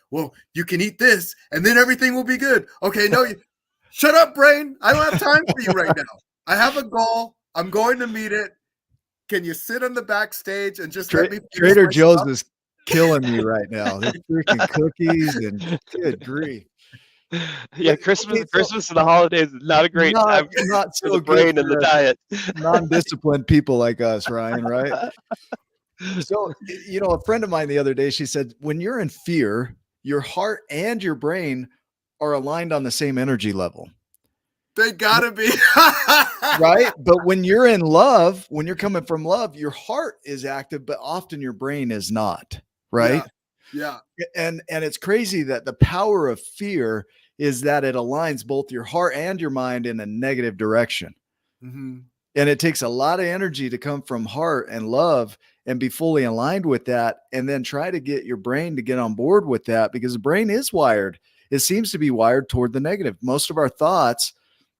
Well, you can eat this and then everything will be good. Okay, no, shut up, brain. I don't have time for you right now. I have a goal. I'm going to meet it. Can you sit on the backstage and just let me? Trader Joe's is killing me right now. They're freaking cookies and good grief. Yeah, Like, Christmas okay, so- and the holidays is not a great time not for so the good brain for and the us diet. non-disciplined people like us, Ryan, right? So, you know, a friend of mine the other day, she said, when you're in fear, your heart and your brain are aligned on the same energy level. They gotta be. Right. But when you're in love, when you're coming from love, your heart is active, but often your brain is not. Right. Yeah. And it's crazy that the power of fear is that it aligns both your heart and your mind in a negative direction. Mm-hmm. And it takes a lot of energy to come from heart and love and be fully aligned with that. And then try to get your brain to get on board with that, because the brain is wired. It seems to be wired toward the negative. Most of our thoughts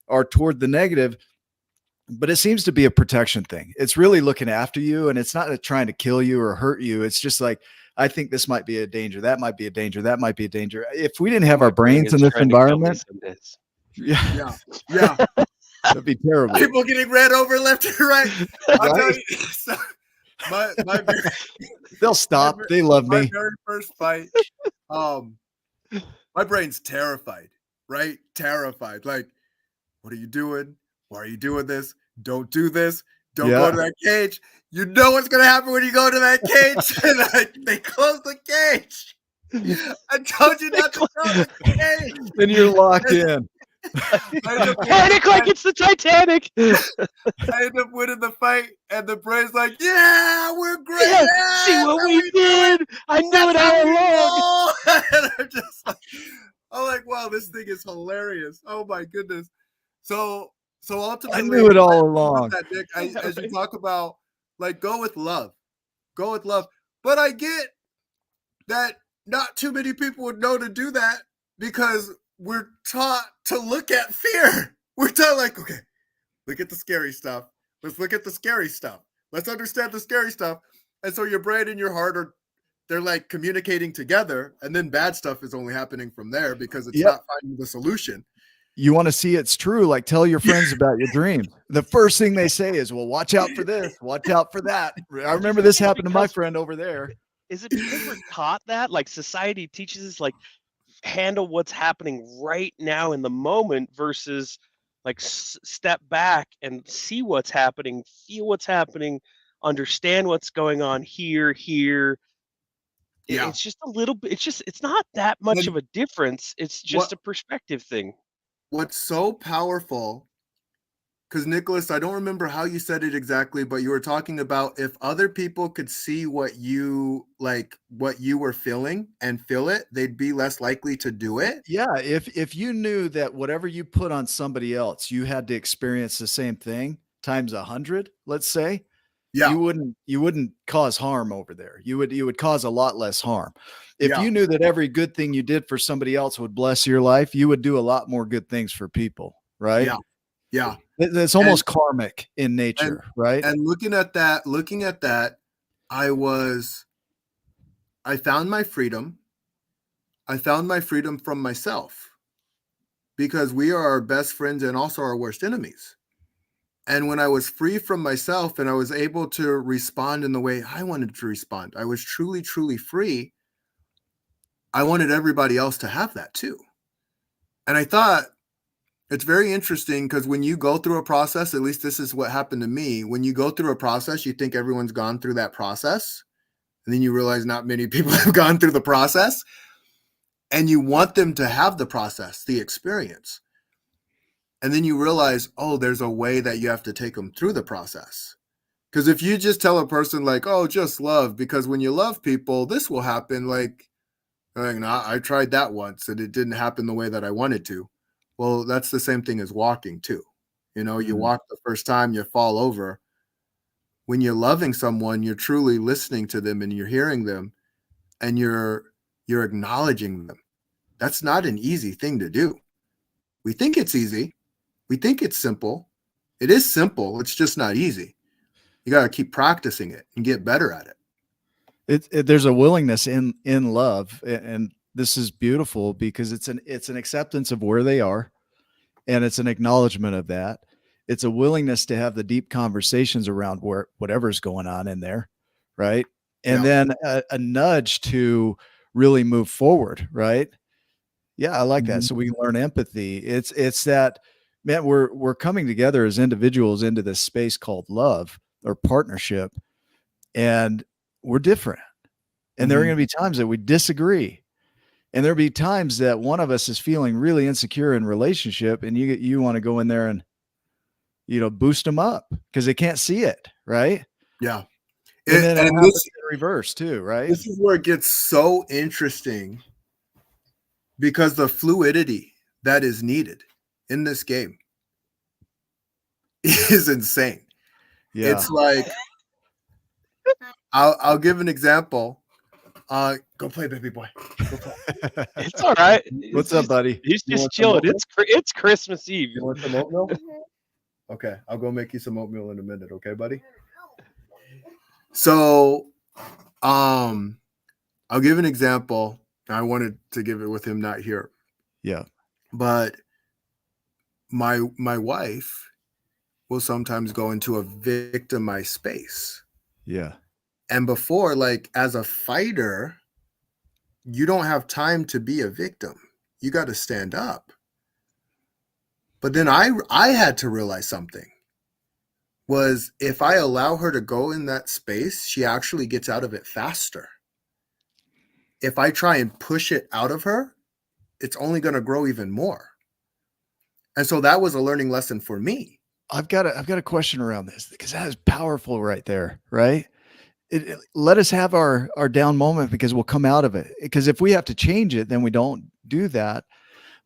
are toward the negative, but it seems to be a protection thing. It's really looking after you, and it's not trying to kill you or hurt you. It's just like, I think this might be a danger. That might be a danger. That might be a danger. If we didn't have our brains in this environment, Yeah. that'd be terrible. People getting ran over left and right. I'll tell you. So, they'll stop. They love me. My very first fight, my brain's terrified, right? Terrified. Like, what are you doing? Why are you doing this? Don't do this. Don't go to that cage. You know what's going to happen when you go to that cage. And they close the cage. I told you not to close the cage. And you're locked in. Panic like it's the Titanic. I end up winning the fight, and the brain's like, yeah, we're great. Yeah, see what we did. I knew it all along. And I'm just like, I'm like, wow, this thing is hilarious. Oh my goodness. So ultimately, I knew it all along. That, Nick, as you talk about, like, go with love. But I get that not too many people would know to do that, because we're taught to look at fear. We're taught like, okay, Look at the scary stuff. Let's look at the scary stuff. Let's understand the scary stuff. And so your brain and your heart they're like communicating together, and then bad stuff is only happening from there because it's not finding the solution. You want to see it's true, like tell your friends about your dreams. The first thing they say is, well, watch out for this, watch out for that. I remember this happened to my friend over there. Is it because we're taught that? Like society teaches us like handle what's happening right now in the moment versus like step back and see what's happening, feel what's happening, understand what's going on here. It's just a little bit, it's not that much of a difference. It's just a perspective thing. What's so powerful, because Nicholas, I don't remember how you said it exactly, but you were talking about if other people could see what you were feeling and feel it, they'd be less likely to do it. Yeah. If you knew that whatever you put on somebody else, you had to experience the same thing times 100, let's say, you wouldn't cause harm over there. You would cause a lot less harm. If you knew that every good thing you did for somebody else would bless your life, you would do a lot more good things for people. Right. Yeah. It's almost karmic in nature. Right. And looking at that, I found my freedom. I found my freedom from myself, because we are our best friends and also our worst enemies. And when I was free from myself and I was able to respond in the way I wanted to respond, I was truly, truly free. I wanted everybody else to have that too. And I thought it's very interesting because when you go through a process, at least this is what happened to me. When you go through a process, you think everyone's gone through that process. And then you realize not many people have gone through the process. And you want them to have the process, the experience. And then you realize, oh, there's a way that you have to take them through the process. Because if you just tell a person like, oh, just love, because when you love people, this will happen. Like, no, I tried that once and it didn't happen the way that I wanted to. Well, that's the same thing as walking too. You walk the first time, you fall over. When you're loving someone, you're truly listening to them and you're hearing them and you're acknowledging them. That's not an easy thing to do. We think it's easy. We think it's simple. It is simple. It's just not easy. You got to keep practicing it and get better at it. There's a willingness in love, and this is beautiful because it's an acceptance of where they are, and it's an acknowledgement of that. It's a willingness to have the deep conversations around whatever's going on in there, right? And then a nudge to really move forward, right? Yeah, I like that. So we can learn empathy. It's that, man, we're coming together as individuals into this space called love or partnership, and we're different. And there are going to be times that we disagree. And there'll be times that one of us is feeling really insecure in relationship, and you want to go in there and, boost them up because they can't see it. Right. Yeah. And then it happens in reverse too, right? This is where it gets so interesting, because the fluidity that is needed in this game is insane. Yeah. It's like, I'll give an example. Go play, baby boy. Go play. It's all right. What's up, buddy? He's just chilling. It's Christmas Eve. You want some oatmeal? Okay, I'll go make you some oatmeal in a minute. Okay, buddy. So, I'll give an example. I wanted to give it with him not here. Yeah. But my wife will sometimes go into a victimized space. Yeah. And before, like, as a fighter, you don't have time to be a victim. You got to stand up. But then I had to realize something. Was if I allow her to go in that space, she actually gets out of it faster. If I try and push it out of her, it's only going to grow even more. And so that was a learning lesson for me. I've got a question around this because that is powerful right there, right? Let us have our down moment because we'll come out of it. Because if we have to change it, then we don't do that.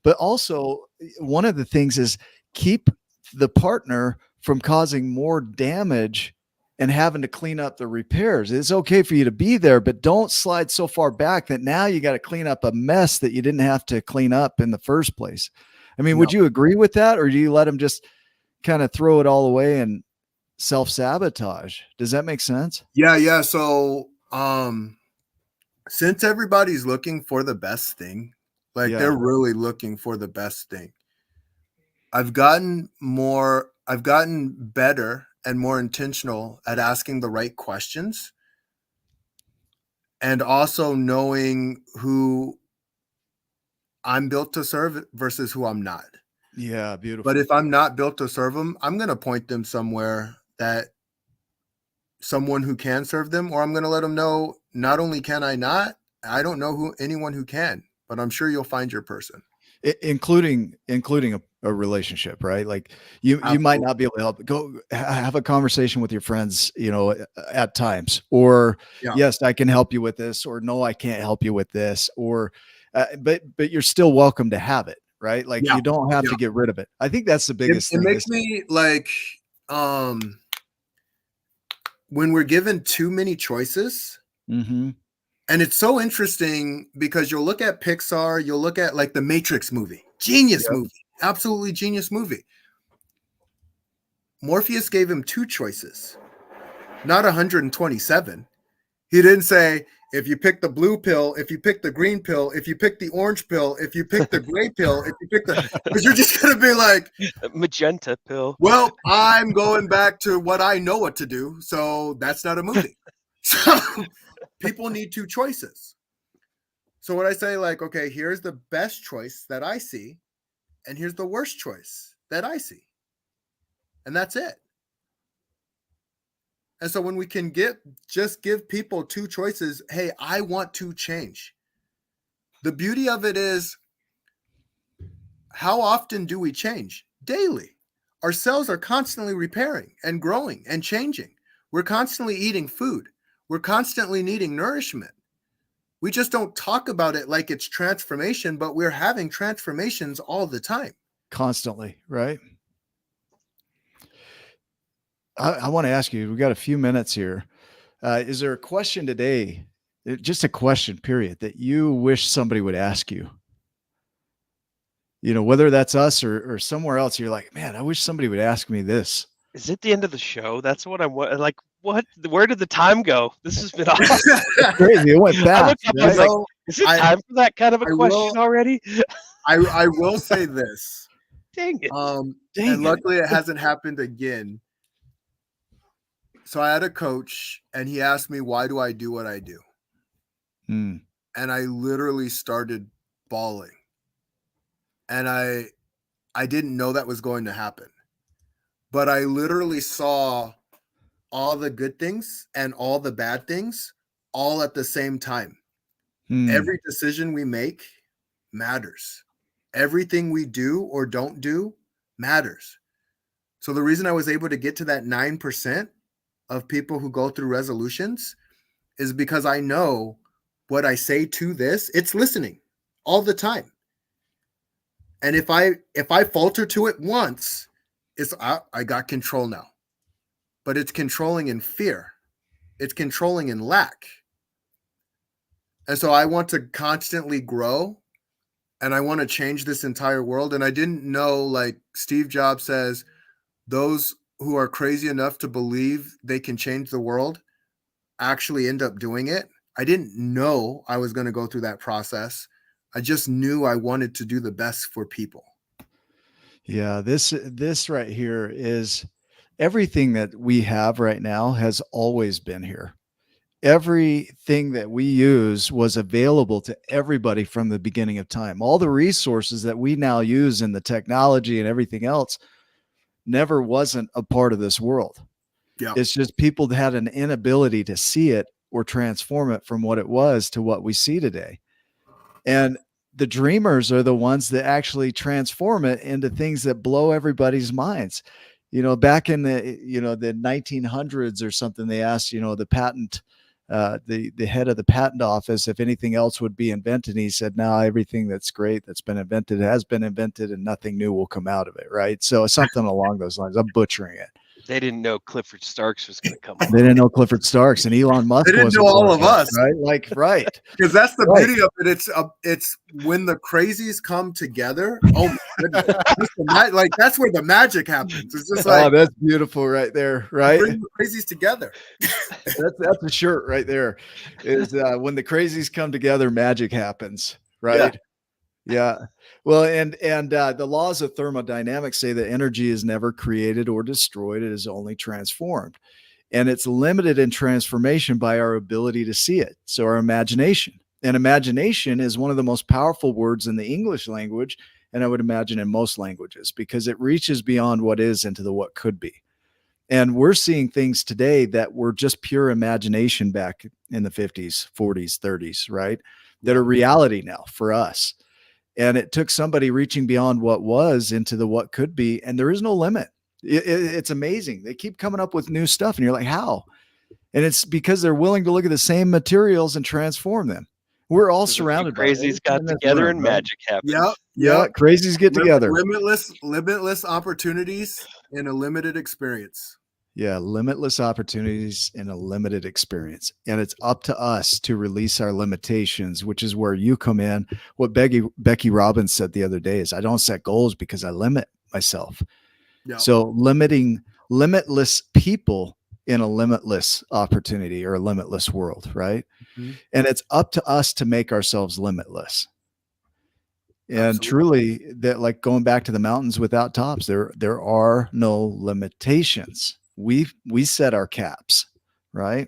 But also, one of the things is keep the partner from causing more damage and having to clean up the repairs. It's okay for you to be there, but don't slide so far back that now you got to clean up a mess that you didn't have to clean up in the first place. I mean, would you agree with that? Or do you let them just kind of throw it all away and self-sabotage. Does that make sense? Yeah. So, since everybody's looking for the best thing, like they're really looking for the best thing. I've gotten better and more intentional at asking the right questions, and also knowing who I'm built to serve versus who I'm not. Yeah, beautiful. But if I'm not built to serve them, I'm going to point them somewhere that someone who can serve them, or I'm going to let them know, not only can I not, I don't know anyone who can, but I'm sure you'll find your person. Including a relationship, right? Like you might not be able to help. Go have a conversation with your friends, at times, or yes, I can help you with this, or no, I can't help you with this, or but you're still welcome to have it, right? Like you don't have to get rid of it. I think that's the biggest thing. It makes me like when we're given too many choices. Mm-hmm. And it's so interesting because you'll look at Pixar, you'll look at like the Matrix movie, genius movie, absolutely genius movie. Morpheus gave him 2 choices, not 127. He didn't say, if you pick the blue pill, if you pick the green pill, if you pick the orange pill, if you pick the gray pill, if you pick because you're just going to be like, magenta pill. Well, I'm going back to what I know what to do. So that's not a movie. So people need 2 choices. So what I say, like, okay, here's the best choice that I see, and here's the worst choice that I see. And that's it. And so when we can just give people 2 choices, hey, I want to change. The beauty of it is, how often do we change? Daily. Our cells are constantly repairing and growing and changing. We're constantly eating food. We're constantly needing nourishment. We just don't talk about it like it's transformation, but we're having transformations all the time. Constantly, right? I want to ask you, we got a few minutes here. Is there a question today, just a question, period, that you wish somebody would ask you? Whether that's us or somewhere else, you're like, man, I wish somebody would ask me this. Is it the end of the show? That's what I'm like. What? Where did the time go? This has been awesome. Crazy. It went fast. I was like, is it time for that kind of a question already? I will say this. Dang it. And luckily it hasn't happened again. So I had a coach and he asked me, why do I do what I do? And I literally started bawling. And I didn't know that was going to happen. But I literally saw all the good things and all the bad things all at the same time. Every decision we make matters. Everything we do or don't do matters. So the reason I was able to get to that 9% of people who go through resolutions is because I know what I say to this, it's listening all the time. And if I falter to it once, it's I got control now. But it's controlling in fear. It's controlling in lack. And so I want to constantly grow and I want to change this entire world. And I didn't know, like Steve Jobs says, those who are crazy enough to believe they can change the world actually end up doing it. I didn't know I was going to go through that process. I just knew I wanted to do the best for people. Yeah, this right here is everything that we have right now has always been here. Everything that we use was available to everybody from the beginning of time. All the resources that we now use in the technology and everything else never wasn't a part of this world. Yeah. It's just people had an inability to see it or transform it from what it was to what we see today. And the dreamers are the ones that actually transform it into things that blow everybody's minds. Back in the 1900s or something, they asked, the patent, the head of the patent office, if anything else would be invented. He said, no, everything that's great that's been invented has been invented and nothing new will come out of it. Right. So something along those lines. I'm butchering it. They didn't know Clifford Starks was going to come They on. didn't know Clifford Starks and Elon Musk They didn't wasn't know all going of us. right? Like, right. Because that's the Right. beauty of it. It's when the crazies come together. Oh my goodness. Like that's where the magic happens. It's just like, Oh, that's beautiful right there, right? bring the crazies together. That's a shirt right there. Is when the crazies come together, magic happens, right? Yeah. Well, and the laws of thermodynamics say that energy is never created or destroyed; it is only transformed, and it's limited in transformation by our ability to see it. So our imagination, and imagination is one of the most powerful words in the English language, and I would imagine in most languages, because it reaches beyond what is into the what could be. And we're seeing things today that were just pure imagination back in the 50s, 40s, 30s, right? That are reality now for us. And it took somebody reaching beyond what was into the what could be. And there is no limit. It's amazing. They keep coming up with new stuff. And you're like, how? And it's because they're willing to look at the same materials and transform them. We're all surrounded by Crazies got together and magic happened. Yep. Yeah, crazies get together. Limitless opportunities in a limited experience. Yeah, limitless opportunities in a limited experience. And it's up to us to release our limitations, which is where you come in. What Becky Robbins said the other day is, I don't set goals because I limit myself. Yep. So limitless people in a limitless opportunity or a limitless world, right? Mm-hmm. And it's up to us to make ourselves limitless. And absolutely. Truly, that, like going back to the mountains without tops, there are no limitations. We set our caps, right?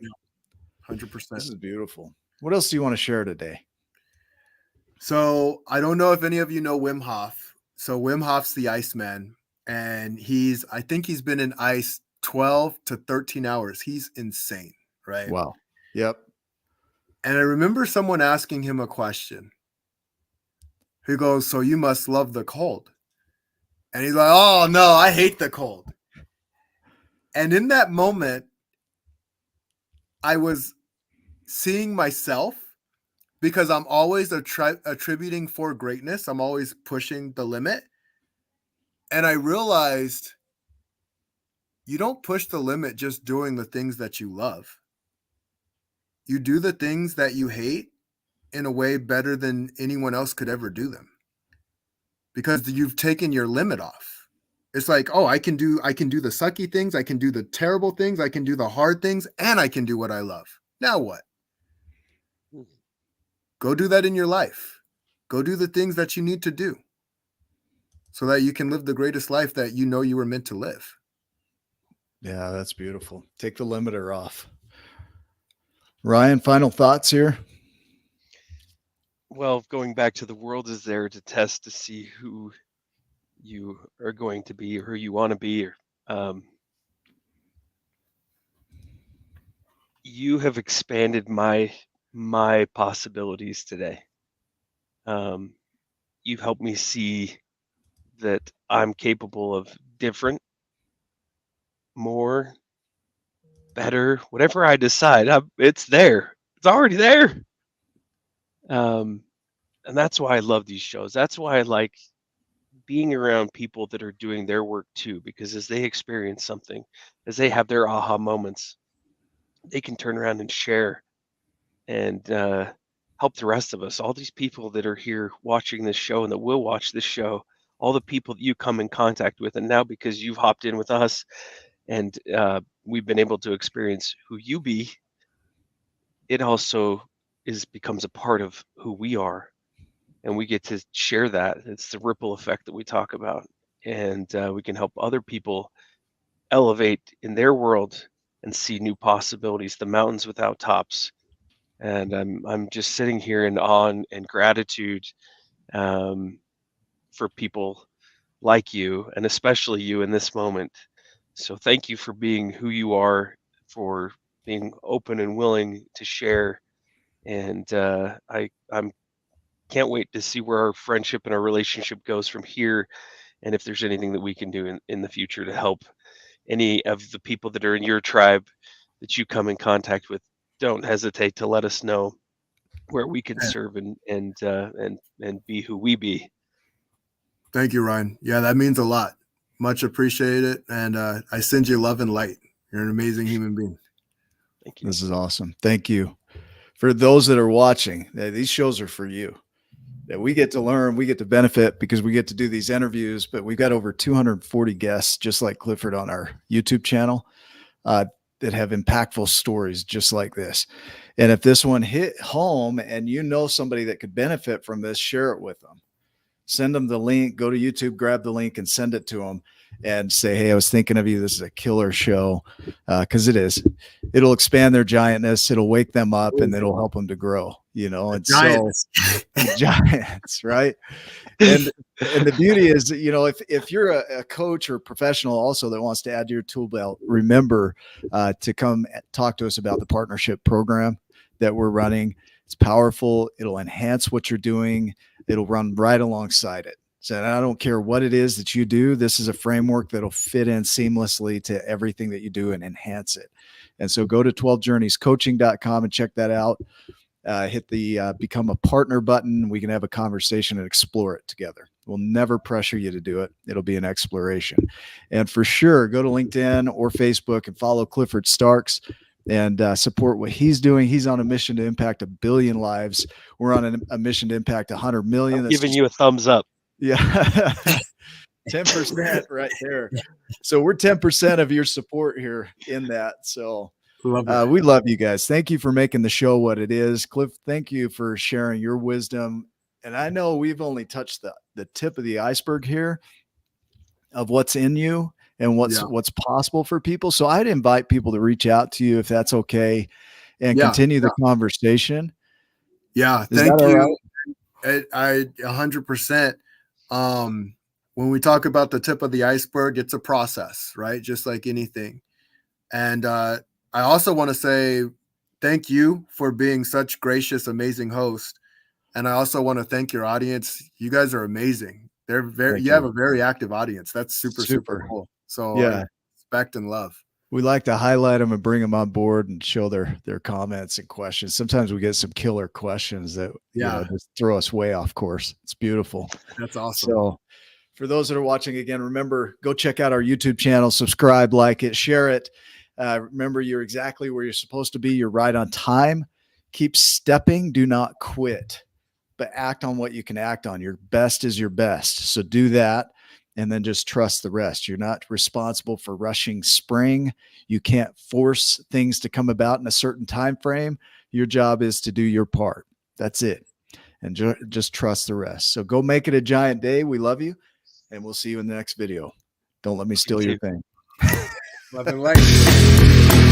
100%. This is beautiful. What else do you want to share today? So I don't know if any of you know Wim Hof. So Wim Hof's the Iceman, and I think he's been in ice 12 to 13 hours. He's insane, right? Wow. Yep. And I remember someone asking him a question. He goes, so you must love the cold. And he's like, oh no, I hate the cold. And in that moment, I was seeing myself, because I'm always attributing for greatness. I'm always pushing the limit. And I realized you don't push the limit just doing the things that you love. You do the things that you hate in a way better than anyone else could ever do them, because you've taken your limit off. It's like, oh, I can do the sucky things. I can do the terrible things. I can do the hard things, and I can do what I love. Now what? Go do that in your life. Go do the things that you need to do so that you can live the greatest life that you know you were meant to live. Yeah, that's beautiful. Take the limiter off. Ryan, final thoughts here? Well, going back to the world is there to test to see who you are going to be or who you want to be. You have expanded my possibilities today. You've helped me see that I'm capable of different, more, better, whatever I decide. It's there. It's already there. And that's why I love these shows. That's why I like being around people that are doing their work too, because as they experience something, as they have their aha moments, they can turn around and share and help the rest of us. All these people that are here watching this show and that will watch this show, all the people that you come in contact with, and now because you've hopped in with us and we've been able to experience who you be, it also becomes a part of who we are. And we get to share that. It's the ripple effect that we talk about. And we can help other people elevate in their world and see new possibilities, the mountains without tops. And I'm just sitting here in awe and gratitude for people like you, and especially you in this moment. So thank you for being who you are, for being open and willing to share. And I'm can't wait to see where our friendship and our relationship goes from here, and if there's anything that we can do in the future to help any of the people that are in your tribe that you come in contact with. Don't hesitate to let us know where we can serve and be who we be. Thank you, Ryan. Yeah, that means a lot. Much appreciated. And I send you love and light. You're an amazing human being. Thank you. This is awesome. Thank you. For those that are watching, these shows are for you. That we get to learn, we get to benefit because we get to do these interviews, but we've got over 240 guests just like Clifford on our YouTube channel that have impactful stories just like this. And if this one hit home and you know somebody that could benefit from this, share it with them. Send them the link, go to YouTube, grab the link and send it to them and say, hey, I was thinking of you. This is a killer show. Cause it is, it'll expand their giantness. It'll wake them up and it'll help them to grow, you know, and giants. So giants, right. And the beauty is, you know, if you're a coach or professional also that wants to add to your tool belt, remember to come talk to us about the partnership program that we're running. It's powerful. It'll enhance what you're doing. It'll run right alongside it. So I don't care what it is that you do. This is a framework that'll fit in seamlessly to everything that you do and enhance it. And so go to 12journeyscoaching.com and check that out. Hit the become a partner button. We can have a conversation and explore it together. We'll never pressure you to do it. It'll be an exploration. And for sure, go to LinkedIn or Facebook and follow Clifford Starks and support what he's doing. He's on a mission to impact 1 billion lives. We're on a mission to impact 100 million. I'm giving you a thumbs up. Yeah. 10% right there. So we're 10% of your support here in that. So we love you guys. Thank you for making the show what it is. Cliff, thank you for sharing your wisdom. And I know we've only touched the tip of the iceberg here of what's in you and what's possible for people. So I'd invite people to reach out to you if that's okay and continue the conversation. Yeah. Thank you. Right? I 100%. When we talk about the tip of the iceberg, it's a process, right? Just like anything. And I also want to say thank you for being such gracious, amazing host. And I also want to thank your audience. You guys are amazing. You have a very active audience. That's super cool. So respect and love. We like to highlight them and bring them on board and show their comments and questions. Sometimes we get some killer questions that just throw us way off course. It's beautiful. That's awesome. So for those that are watching again, remember, go check out our YouTube channel, subscribe, like it, share it. Remember, you're exactly where you're supposed to be. You're right on time. Keep stepping. Do not quit, but act on what you can act on. Your best is your best. So do that. And then just trust the rest. You're not responsible for rushing spring. You can't force things to come about in a certain time frame. Your job is to do your part. That's it. And just trust the rest. So go make it a giant day. We love you. And we'll see you in the next video. Don't let me steal your thing. Love and light.